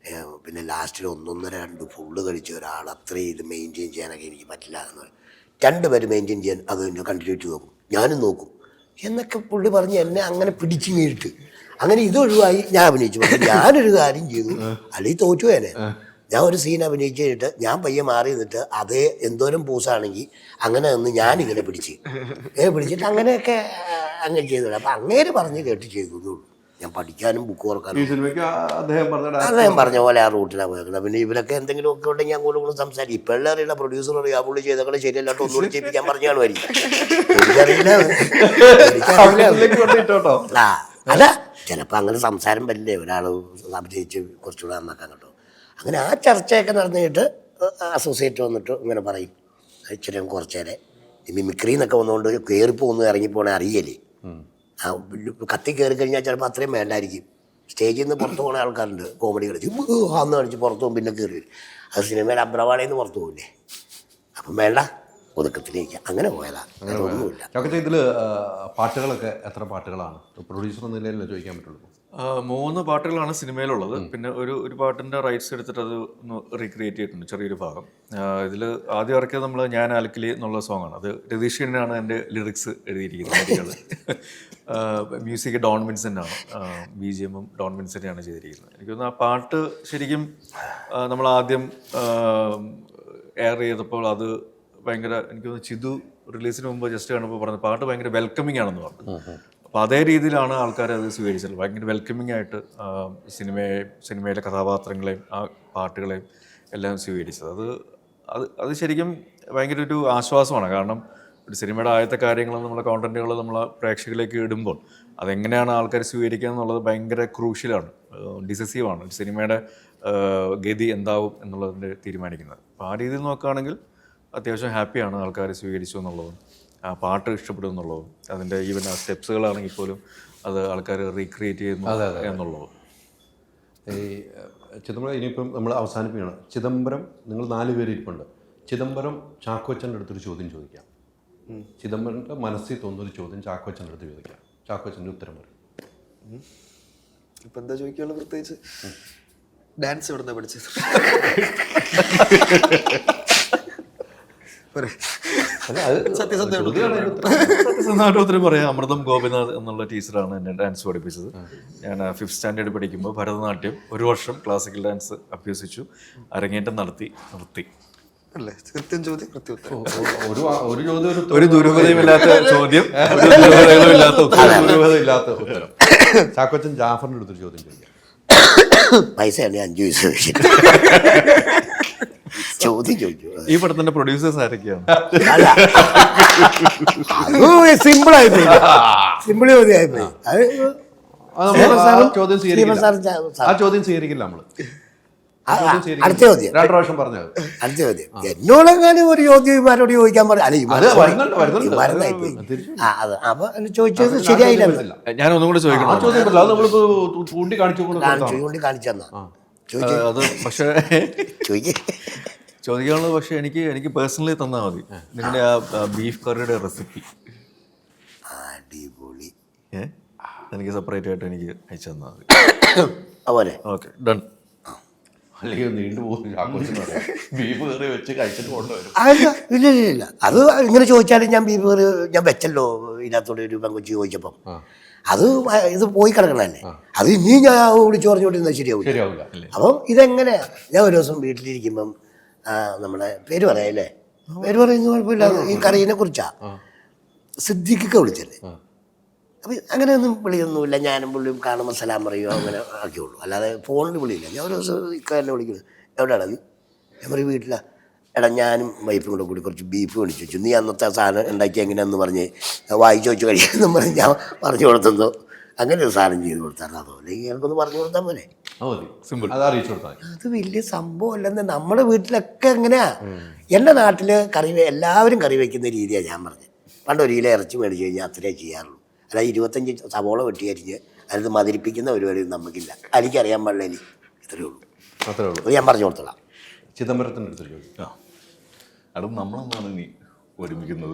പിന്നെ ലാസ്റ്റിൽ 1-1.5 ഫുള്ള് കഴിച്ച ഒരാൾ അത്രയും ഇത് മെയിൻറ്റെയിൻ ചെയ്യാനൊക്കെ എനിക്ക് പറ്റില്ല എന്ന് പറയും. 2 പേര് മെയിൻറ്റെയിൻ ചെയ്യാൻ അത് കണ്ടിന്യൂറ്റി നോക്കും, ഞാനും നോക്കും എന്നൊക്കെ പുള്ളി പറഞ്ഞ് എന്നെ അങ്ങനെ പിടിച്ച് വീഴ്ത്ത്. അങ്ങനെ ഇതൊഴിവായി ഞാൻ അഭിനയിച്ചു. ഞാനൊരു കാര്യം ചെയ്തു, അല്ലെങ്കിൽ തോറ്റുപോയനെ. ഞാൻ ഒരു സീൻ അഭിനയിച്ച് കഴിഞ്ഞിട്ട് ഞാൻ പയ്യെ മാറി നിന്നിട്ട് അതേ എന്തോരം പൂസാണെങ്കിൽ അങ്ങനെ നിന്ന് ഞാനിങ്ങനെ പിടിച്ചിട്ട് അങ്ങനെയൊക്കെ അങ്ങനെ ചെയ്തോളൂ. അപ്പം അങ്ങേര് പറഞ്ഞ് കേട്ട് ചെയ്തു. ഞാൻ പഠിക്കാനും ബുക്ക് ഓർക്കാനും അദ്ദേഹം പറഞ്ഞ പോലെ ആ റൂട്ടിലാണ് പോയേക്കുന്നത്. പിന്നെ ഇവരൊക്കെ എന്തെങ്കിലും ഒക്കെ ഉണ്ടെങ്കിൽ ഞാൻ കൂടെ സംസാരിക്കും. ഇപ്പോഴെല്ലാം അറിയില്ല, പ്രൊഡ്യൂസർ പറയും ആ പുള്ളി ചെയ്തേക്കളെ ശരിയല്ലാട്ടോ ഒന്നുകൂടി ചെയ്യിപ്പിക്കാൻ പറഞ്ഞാണ് വരി. എനിക്കറിയില്ല. അല്ല ചിലപ്പോൾ അങ്ങനെ സംസാരം വരില്ലേ, ഒരാൾ അഭിനയിച്ച് കുറച്ചുകൂടെ നന്നാക്കാൻ കേട്ടോ. അങ്ങനെ ആ ചർച്ചയൊക്കെ നടന്നിട്ട് അസോസിയേറ്റ് വന്നിട്ട് ഇങ്ങനെ പറയും ഇച്ചിരി കുറച്ചേരെ മിമിക്രി എന്നൊക്കെ വന്നുകൊണ്ട് കയറിപ്പോന്ന് ഇറങ്ങിപ്പോണേ അറിയല്ലേ. കത്തി കയറി കഴിഞ്ഞാൽ ചിലപ്പോൾ അത്രയും വേണ്ടായിരിക്കും. സ്റ്റേജിൽ നിന്ന് പുറത്തു പോകുന്ന ആൾക്കാരുണ്ട്, കോമഡി കളിച്ച് അന്ന് കളിച്ച് പുറത്തു പോകും, പിന്നെ കയറി വരും. അത് സിനിമയുടെ അബ്രവാളയിൽ നിന്ന് പുറത്തു പോകില്ലേ. അപ്പം വേണ്ട, ഒതുക്കത്തിലേക്ക് അങ്ങനെ പോയതാ, അങ്ങനെ ഒന്നുമില്ല.
ചാക്കോച്ച ഇതിൽ പാട്ടുകളൊക്കെ എത്ര പാട്ടുകളാണ്? പ്രൊഡ്യൂസർ എന്ന നിലയിലല്ലേ ചോദിക്കാൻ പറ്റുള്ളൂ.
3 പാട്ടുകളാണ് സിനിമയിലുള്ളത്. പിന്നെ ഒരു പാട്ടിൻ്റെ റൈറ്റ്സ് എടുത്തിട്ട് അത് ഒന്ന് റീക്രിയേറ്റ് ചെയ്തിട്ടുണ്ട്, ചെറിയൊരു ഭാഗം. ഇതിൽ ആദ്യം ഇറക്കിയത് നമ്മൾ ഞാൻ ആലക്കിലി എന്നുള്ള സോങ്ങാണ്. അത് രതീഷ് കണ്ണനാണ് എൻ്റെ ലിറിക്സ് എഴുതിയിരിക്കുന്നത്. വരികൾ മ്യൂസിക് ഡോൺ വിൻസെൻ്റ് ആണ്, BGM ഡോൺ വിൻസെൻ്റാണ് ചെയ്തിരിക്കുന്നത്. എനിക്ക് തോന്നുന്നു ആ പാട്ട് ശരിക്കും നമ്മൾ ആദ്യം എയർ ചെയ്തപ്പോൾ അത് ഭയങ്കര, എനിക്ക് തോന്നുന്നു ചിതു റിലീസിന് മുമ്പ് ജസ്റ്റ് കാണുമ്പോൾ പറഞ്ഞത് പാട്ട് ഭയങ്കര വെൽക്കമിങ് ആണെന്ന് പറഞ്ഞു. അപ്പോൾ അതേ രീതിയിലാണ് ആൾക്കാർ അത് സ്വീകരിച്ചത്. ഭയങ്കര വെൽക്കമിങ് ആയിട്ട് സിനിമയിലെ കഥാപാത്രങ്ങളെയും ആ പാട്ടുകളെയും എല്ലാം സ്വീകരിച്ചത്. അത് ശരിക്കും ഭയങ്കര ഒരു ആശ്വാസമാണ്. കാരണം ഒരു സിനിമയുടെ ആദ്യത്തെ കാര്യങ്ങൾ, നമ്മളെ കോണ്ടന്റുകൾ നമ്മളെ പ്രേക്ഷകരിലേക്ക് ഇടുമ്പോൾ അതെങ്ങനെയാണ് ആൾക്കാർ സ്വീകരിക്കുക എന്നുള്ളത് ഭയങ്കര ക്രൂഷ്യലാണ്, ഡിസിസീവാണ്. ഒരു സിനിമയുടെ ഗതി എന്താവും എന്നുള്ളതിൻ്റെ തീരുമാനിക്കുന്നത്. അപ്പോൾ ആ രീതിയിൽ നോക്കുകയാണെങ്കിൽ അത്യാവശ്യം ഹാപ്പിയാണ് ആൾക്കാർ സ്വീകരിച്ചു എന്നുള്ളതും ആ പാട്ട് ഇഷ്ടപ്പെടും എന്നുള്ളതും അതിൻ്റെ ഈവൻ ആ സ്റ്റെപ്സുകളാണെങ്കിൽ പോലും അത് ആൾക്കാർ റീക്രിയേറ്റ് ചെയ്യുന്നു എന്നുള്ളതും.
ഈ ചിദംബരം ഇനിയിപ്പം നമ്മൾ അവസാനിപ്പിക്കുകയാണ്. ചിദംബരം, നിങ്ങൾ 4 പേര് ഇരിപ്പുണ്ട്. ചിദംബരം ചാക്കോച്ചൻ്റെ അടുത്തൊരു ചോദ്യം ചോദിക്കാം. ചിദംബരൻ്റെ മനസ്സിൽ തോന്നുന്നൊരു ചോദ്യം ചാക്കോച്ചൻ്റെ അടുത്ത് ചോദിക്കാം. ചാക്കോച്ചൻ്റെ ഉത്തരം പറയും.
ഇപ്പം എന്താ ചോദിക്കാനുള്ള? പ്രത്യേകിച്ച് ഡാൻസ് എവിടെ നിന്നാണ് പഠിച്ചത്?
സത്യസന്ധമായിട്ട് ഉത്തരം പറയാം. അമൃതം ഗോപിനാഥ് എന്നുള്ള ടീച്ചറാണ് എന്നെ ഡാൻസ് പഠിപ്പിച്ചത്. ഞാൻ 5th സ്റ്റാൻഡേർഡ് പഠിക്കുമ്പോൾ ഭരതനാട്യം 1 വർഷം ക്ലാസിക്കൽ ഡാൻസ് അഭ്യസിച്ചു, അരങ്ങേറ്റം നിർത്തി.
അല്ലേ? കൃത്യം ചോദ്യം, കൃത്യം ഉത്തരം.
ഒരു ദുരൂഹതയുമില്ലാത്ത ചോദ്യം,
ദുരൂഹതയില്ലാത്ത ഉത്തരം. ചാക്കോച്ചൻ ജാഫറിൻ്റെ അടുത്തൊരു ചോദ്യം ചോദിക്കാം.
പൈസയാണ് 5 പൈസ ചോദ്യം ചോദിച്ചു.
ഈ പടത്തിന്റെ പ്രൊഡ്യൂസേഴ്സ് ആരൊക്കെയാണ്?
സിമ്പിളായി പോയി, സിമ്പിൾ ചോദ്യമായിപ്പോയി.
ആ ചോദ്യം സ്വീകരിക്കില്ല നമ്മൾ.
അടുത്ത ചോദ്യം,
2 പ്രാവശ്യം പറഞ്ഞത്.
അടുത്ത ചോദ്യം എന്നോടെങ്ങാനും ഒരു ചോദ്യം ഇമാരോട് ചോദിക്കാൻ പറഞ്ഞു. അല്ല ഇമാരനായിപ്പോയി. അപ്പൊ ചോദിച്ചത് ശരിയായില്ല.
ഞാൻ ഒന്നും കൂടെ ചോദിക്കണം.
ആ ചോദ്യം
ചൂണ്ടി കാണിച്ചെന്നാ
അത് പക്ഷേ ചോദിക്കാനുള്ളത്. പക്ഷെ എനിക്ക് പേഴ്സണലി തന്നാൽ മതി നിങ്ങളുടെ ആ ബീഫ് കറിയുടെ റെസിപ്പി.
അടിപൊളി.
എനിക്ക് സെപ്പറേറ്റ് ആയിട്ട് എനിക്ക് അയച്ചു തന്നാൽ മതി.
അതുപോലെ
ഓക്കെ, ഡൺ.
അല്ലെങ്കിൽ നീണ്ടുപോകും. ബീഫ് കറി വെച്ച് കഴിച്ചിട്ട് കൊണ്ടുവരും.
ഇല്ല അത് ഇങ്ങനെ ചോദിച്ചാലും ഞാൻ ബീഫ് കറി ഞാൻ വെച്ചല്ലോ ഇതിനകത്തോടെ ഒരു പെങ്കൊച്ചി ചോദിച്ചപ്പം. അത് ഇത് പോയി കിടക്കണല്ലേ, അത് ഇനി ഞാൻ വിളിച്ചു പറഞ്ഞുകൊണ്ടിരുന്നത് ശരിയാവില്ല. അപ്പം ഇതെങ്ങനെയാ? ഞാൻ ഒരു ദിവസം വീട്ടിലിരിക്കുമ്പം നമ്മുടെ പേര് പറയാല്ലേ, പേര് പറയുന്ന കുഴപ്പമില്ല, ഈ കറീനെ കുറിച്ചാ സിദ്ദിഖൊക്കെ വിളിച്ചല്ലേ. അപ്പം അങ്ങനെയൊന്നും വിളിയൊന്നുമില്ല. ഞാനും പുള്ളിയും കാണുമ്പോൾ സലാം പറയുമോ അങ്ങനെ ആക്കിയുള്ളൂ, അല്ലാതെ ഫോണിൽ വിളിയില്ല. ഞാൻ ഒരു ദിവസം ഇക്കാരനെ വിളിക്കുന്നത്, എവിടെയാണ് നീ? ഞാൻ പറയും വീട്ടിലാണ്. എടാ ഞാനും വൈഫും കൂടെ കുറച്ച് ബീഫ് മേടിച്ചു വെച്ചു, നീ അന്നത്തെ സാധനം ഉണ്ടാക്കി എങ്ങനെയാണെന്ന് പറഞ്ഞ് വായിച്ചു വെച്ച് കഴിക്കാമെന്ന് പറഞ്ഞ് ഞാൻ പറഞ്ഞു കൊടുത്തതോ അങ്ങനെ ഒരു സാധനം ചെയ്ത് കൊടുത്താൽ അതോ അല്ലെങ്കിൽ എനിക്കൊന്ന് പറഞ്ഞു കൊടുത്താൽ പോലെ.
സിമ്പിൾ, അത് അറിയിച്ചു കൊടുത്താൽ.
അത് വലിയ സംഭവം അല്ലെന്ന്. നമ്മുടെ വീട്ടിലൊക്കെ എങ്ങനെയാ, എൻ്റെ നാട്ടിൽ എല്ലാവരും കറി വയ്ക്കുന്ന രീതിയാണ് ഞാൻ പറഞ്ഞത്. പണ്ട് 1 കിലോ ഇറച്ചി മേടിച്ച് കഴിഞ്ഞാൽ അത്രേ ചെയ്യാറുള്ളൂ. അല്ല 25 സവോള വെട്ടിയരിഞ്ഞ് അതിന് മതിരിപ്പിക്കുന്ന പരിപാടി നമുക്കില്ല. എനിക്കറിയാൻ പാടില്ല, ഇത്രയേ ഉള്ളൂ.
അത്രേ ഉള്ളൂ.
അത് ഞാൻ പറഞ്ഞു കൊടുത്തോളാം.
ചിദംബരത്തിൻ്റെ അടുത്ത് ചോദിക്കാം.
അത് നമ്മളെന്നാണ് നീ ഒരുമിക്കുന്നത്,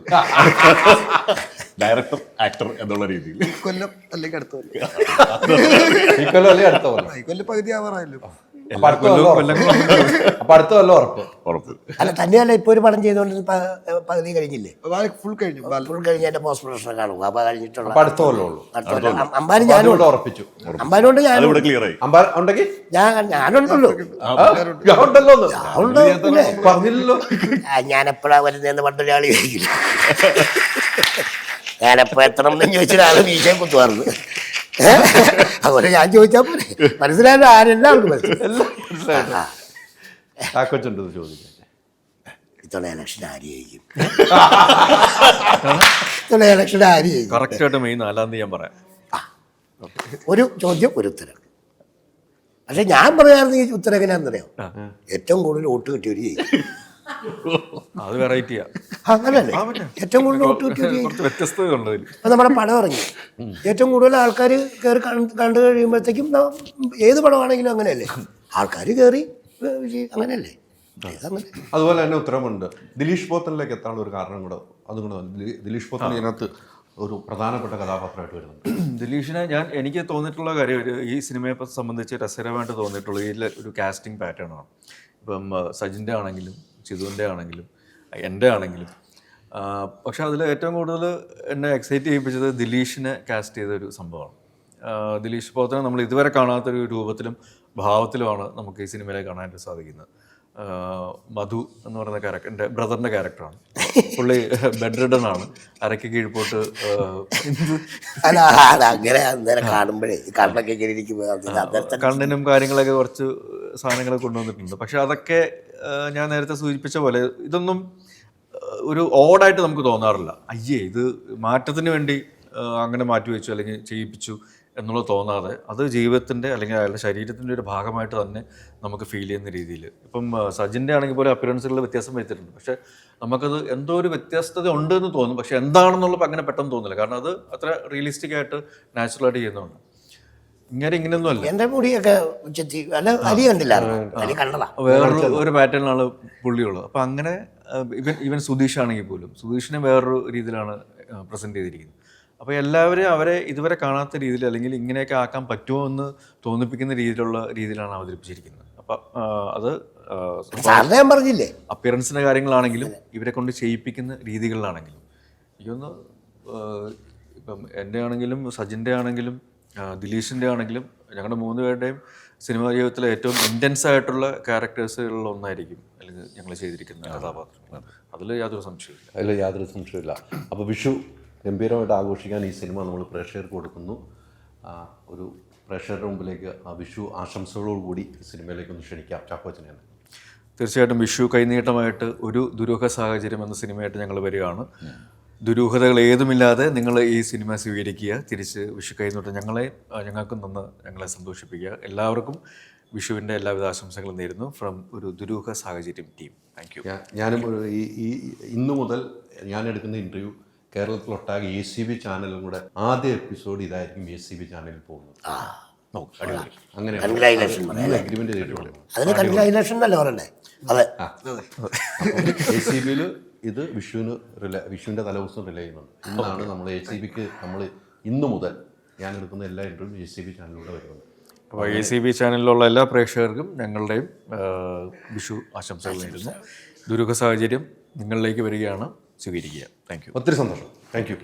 ഡയറക്ടർ ആക്ടർ എന്നുള്ള രീതിയിൽ.
കൊല്ലം അല്ലെങ്കിൽ അടുത്ത കൊല്ലം,
ഈ കൊല്ലം അല്ലെങ്കിൽ അടുത്ത കൊല്ലം.
ഈ കൊല്ലം പകുതി ആവാറായല്ലോ.
അപ്പൊ അടുത്ത കൊല്ലം ഉറപ്പ്.
അല്ല തന്നെയല്ല, ഇപ്പൊ ഒരു പടം ചെയ്തുകൊണ്ട് പകുതി കഴിഞ്ഞില്ലേ?
ഫുൾ കഴിഞ്ഞു.
ഫുൾ കഴിഞ്ഞ എന്റെ പോസ്റ്റ് പ്രൊഡക്ഷൻ കാണും. അപ്പൊ കഴിഞ്ഞിട്ടുള്ള
അടുത്ത കൊല്ലമുള്ളൂ.
അമ്പാനും ഞാനും
ഉറപ്പിച്ചു.
അമ്പാനുണ്ട്, ഞാനും
ക്ലിയർ ആയി.
ഉണ്ടെങ്കിൽ
ഞാനുണ്ടല്ലോ.
പറഞ്ഞില്ലല്ലോ.
ഞാൻ എപ്പോഴാ വരുന്നതെന്ന് പണ്ടൊരാളി ചോദിക്കില്ല. ഞാനെപ്പോ എത്തണം എന്ന് ചോദിച്ചൊരാള് മീശയും കുത്തുവാറുണ്ട്. അതുപോലെ ഞാൻ ചോദിച്ചാൽ പോലെ മനസ്സിലായാലും ആരെല്ലാവർക്കും മനസ്സിലായി.
ചോദിക്കാം,
ഇത്തവണ ഇലക്ഷൻ ആര് ചെയ്യും? ഇത്തവണ ഇലക്ഷൻ ആര് ചെയ്യും?
കറക്റ്റായിട്ട് മെയ് 4-ാം തീയതി ഞാൻ പറയാം.
ഒരു ചോദ്യം ഒരു ഉത്തരം. പക്ഷെ ഞാൻ പറയാറുണ്ട് ഈ ഉത്തരം എങ്ങനെയാണെന്നറിയാം, ഏറ്റവും കൂടുതൽ വോട്ട് കിട്ടിയൊരു ചെയ്യും.
അത് വെറൈറ്റിയാ.
അങ്ങനല്ലേ, ഏറ്റവും കൂടുതൽ വോട്ട് കിട്ടിയൊരു
വ്യത്യസ്തത.
ഇപ്പം നമ്മുടെ പടം ഇറങ്ങി ഏറ്റവും കൂടുതൽ ആൾക്കാർ കയറി കണ്ടു കഴിയുമ്പോഴത്തേക്കും ഏത് പടമാണെങ്കിലും അങ്ങനെയല്ലേ, ആൾക്കാർ കയറി അങ്ങനെയല്ലേ. ഇതങ്ങനെ.
അതുപോലെ തന്നെ ഉത്തരമുണ്ട് ദിലീഷ് പോത്തനിലേക്ക് എത്താനുള്ള ഒരു കാരണം കൂടെ അതും കൂടെ ദിലീഷ് പോത്തൻ ഇതിനകത്ത് ഒരു പ്രധാനപ്പെട്ട കഥാപാത്രമായിട്ട് വരുന്നുണ്ട്.
ദിലീഷിനെ എനിക്ക് തോന്നിയിട്ടുള്ള കാര്യം ഈ സിനിമയെ സംബന്ധിച്ച് രസകരമായിട്ട് തോന്നിയിട്ടുള്ള ഈ ഒരു കാസ്റ്റിംഗ് പാറ്റേൺ ആണ്. ഇപ്പം സജിൻ്റെ ആണെങ്കിലും ചിതുവിൻ്റെ ആണെങ്കിലും എൻ്റെ ആണെങ്കിലും. പക്ഷെ അതിൽ ഏറ്റവും കൂടുതൽ എന്നെ എക്സൈറ്റ് ചെയ്യിപ്പിച്ചത് ദിലീഷിനെ കാസ്റ്റ് ചെയ്തൊരു സംഭവമാണ്. ദിലീഷ് പോത്തനെ നമ്മൾ ഇതുവരെ കാണാത്തൊരു രൂപത്തിലും ഭാവത്തിലുമാണ് നമുക്ക് ഈ സിനിമയിലെ കാണാനായിട്ട് സാധിക്കുന്നത്. മധു എന്ന് പറയുന്ന ക്യാരക്ടർ എൻ്റെ ബ്രദറിൻ്റെ ക്യാരക്ടറാണ്. പുള്ളി ബെഡ് റിഡൺ ആണ്, അരയ്ക്ക് കീഴ്പോട്ട്.
അല്ല അങ്ങനെ അന്നേരം കാണുമ്പോഴേ കണ്ണൊക്കെ ഇങ്ങനെ ഇരിക്കുമ്പോൾ
കണ്ണിനും കാര്യങ്ങളൊക്കെ കുറച്ച് സാധനങ്ങൾ കൊണ്ടുവന്നിട്ടുണ്ട്. പക്ഷെ അതൊക്കെ ഞാൻ നേരത്തെ സൂചിപ്പിച്ച പോലെ ഇതൊന്നും ഒരു ഓടായിട്ട് നമുക്ക് തോന്നാറില്ല. അയ്യേ ഇത് മാറ്റത്തിന് വേണ്ടി അങ്ങനെ മാറ്റി വെച്ചു അല്ലെങ്കിൽ ചെയ്യിപ്പിച്ചു എന്നുള്ളത് തോന്നാതെ അത് ജീവിതത്തിൻ്റെ അല്ലെങ്കിൽ അയാളുടെ ശരീരത്തിൻ്റെ ഒരു ഭാഗമായിട്ട് തന്നെ നമുക്ക് ഫീൽ ചെയ്യുന്ന രീതിയിൽ. ഇപ്പം സജിൻ്റെ ആണെങ്കിൽ പോലും അപ്പിയറൻസുകളിൽ വ്യത്യാസം വരുത്തിയിട്ടുണ്ട്. പക്ഷേ നമുക്കത് എന്തോ ഒരു വ്യത്യസ്തത ഉണ്ട് എന്ന് തോന്നും. പക്ഷെ എന്താണെന്നുള്ളത് അങ്ങനെ പെട്ടെന്ന് തോന്നില്ല. കാരണം അത് അത്ര റിയലിസ്റ്റിക് ആയിട്ട് നാച്ചുറലായിട്ട് ചെയ്യുന്നതുകൊണ്ട്. ഇങ്ങനെയൊന്നും അല്ല.
എൻ്റെ മുടിയൊക്കെ ചെത്തി അല്ല അരി കണ്ടില്ല, അരി കണ്ടതാ.
വേറൊരു പാറ്റേണിലാണ് പുള്ളിയുള്ളത്. അപ്പം അങ്ങനെ ഈവൻ സുധീഷ് ആണെങ്കിൽ പോലും സുധീഷിനെ വേറൊരു രീതിയിലാണ് പ്രസൻറ്റ് ചെയ്തിരിക്കുന്നത്. അപ്പോൾ എല്ലാവരും അവരെ ഇതുവരെ കാണാത്ത രീതിയിൽ അല്ലെങ്കിൽ ഇങ്ങനെയൊക്കെ ആക്കാൻ പറ്റുമോ എന്ന് തോന്നിപ്പിക്കുന്ന രീതിയിലാണ് അവതരിപ്പിച്ചിരിക്കുന്നത്. അപ്പം അത്
ഞാൻ പറഞ്ഞില്ലേ
അപ്പിയറൻസിൻ്റെ കാര്യങ്ങളാണെങ്കിലും ഇവരെ കൊണ്ട് ചെയ്യിപ്പിക്കുന്ന രീതികളിലാണെങ്കിലും എനിക്കൊന്ന് ഇപ്പം എൻ്റെ ആണെങ്കിലും സജിൻ്റെ ആണെങ്കിലും ദിലീഷിൻ്റെ ആണെങ്കിലും ഞങ്ങളുടെ 3 പേരുടെയും സിനിമാ ജീവിതത്തിലെ ഏറ്റവും ഇൻറ്റൻസ് ആയിട്ടുള്ള ക്യാരക്ടേഴ്സുകളിൽ ഒന്നായിരിക്കും അല്ലെങ്കിൽ ഞങ്ങൾ ചെയ്തിരിക്കുന്ന കഥാപാത്രങ്ങൾ. അതിൽ യാതൊരു സംശയമില്ല.
അപ്പോൾ വിഷു ഗംഭീരമായിട്ട് ആഘോഷിക്കാൻ ഈ സിനിമ നമ്മൾ പ്രേക്ഷകർക്ക് കൊടുക്കുന്നു. ഒരു പ്രേക്ഷകരുടെ മുമ്പിലേക്ക് ആ വിഷു ആശംസകളോടുകൂടി ഈ സിനിമയിലേക്ക് ഒന്ന് ക്ഷണിക്കാം ചാക്കോച്ചനെയാണ്.
തീർച്ചയായിട്ടും വിഷു കൈനീട്ടമായിട്ട് ഒരു ദുരൂഹ സാഹചര്യം എന്ന സിനിമയായിട്ട് ഞങ്ങൾ വരികയാണ്. ദുരൂഹതകൾ ഏതുമില്ലാതെ നിങ്ങൾ ഈ സിനിമ സ്വീകരിക്കുക. തിരിച്ച് വിഷു കൈനീട്ടം ഞങ്ങൾക്കും തന്ന് ഞങ്ങളെ സന്തോഷിപ്പിക്കുക. എല്ലാവർക്കും വിഷുവിൻ്റെ എല്ലാവിധ ആശംസകളും നേരുന്നു ഫ്രം ഒരു ദുരൂഹ സാഹചര്യം ടീം. Thank you.
ഞാനും ഈ ഇന്നു മുതൽ ഞാൻ എടുക്കുന്ന ഇൻ്റർവ്യൂ കേരളത്തിലൊട്ടാകെ ACB ചാനലും കൂടെ ആദ്യ എപ്പിസോഡ് ഇതായിരിക്കും ACB ചാനലിൽ പോകുന്നത്. അങ്ങനെ അഗ്രിമെന്റ് ചെയ്തിട്ടുണ്ട്.
അതിന് കൺഗ്രാജുലേഷൻ അല്ലേ പറയണ്ടേ? അതെ.
ACBയിൽ ഇത് വിഷുവിൻ്റെ തലേദിവസം റിലേ ചെയ്യുന്നുണ്ട്. ഇന്നാണ് നമ്മൾ ACBക്ക് നമ്മൾ ഇന്നു മുതൽ ഞാൻ എടുക്കുന്ന എല്ലാ ഇൻ്റർവ്യൂ ACB ചാനലിലൂടെ വരുന്നുണ്ട്.
അപ്പോൾ ACB ചാനലിലുള്ള എല്ലാ പ്രേക്ഷകർക്കും ഞങ്ങളുടെയും വിഷു ആശംസകൾ നേരുന്നു. ദുരൂഹ സാഹചര്യം നിങ്ങളിലേക്ക് വരികയാണ്, സ്വീകരിക്കുക. Thank you.
ഒത്തിരി സന്തോഷം. Thank you.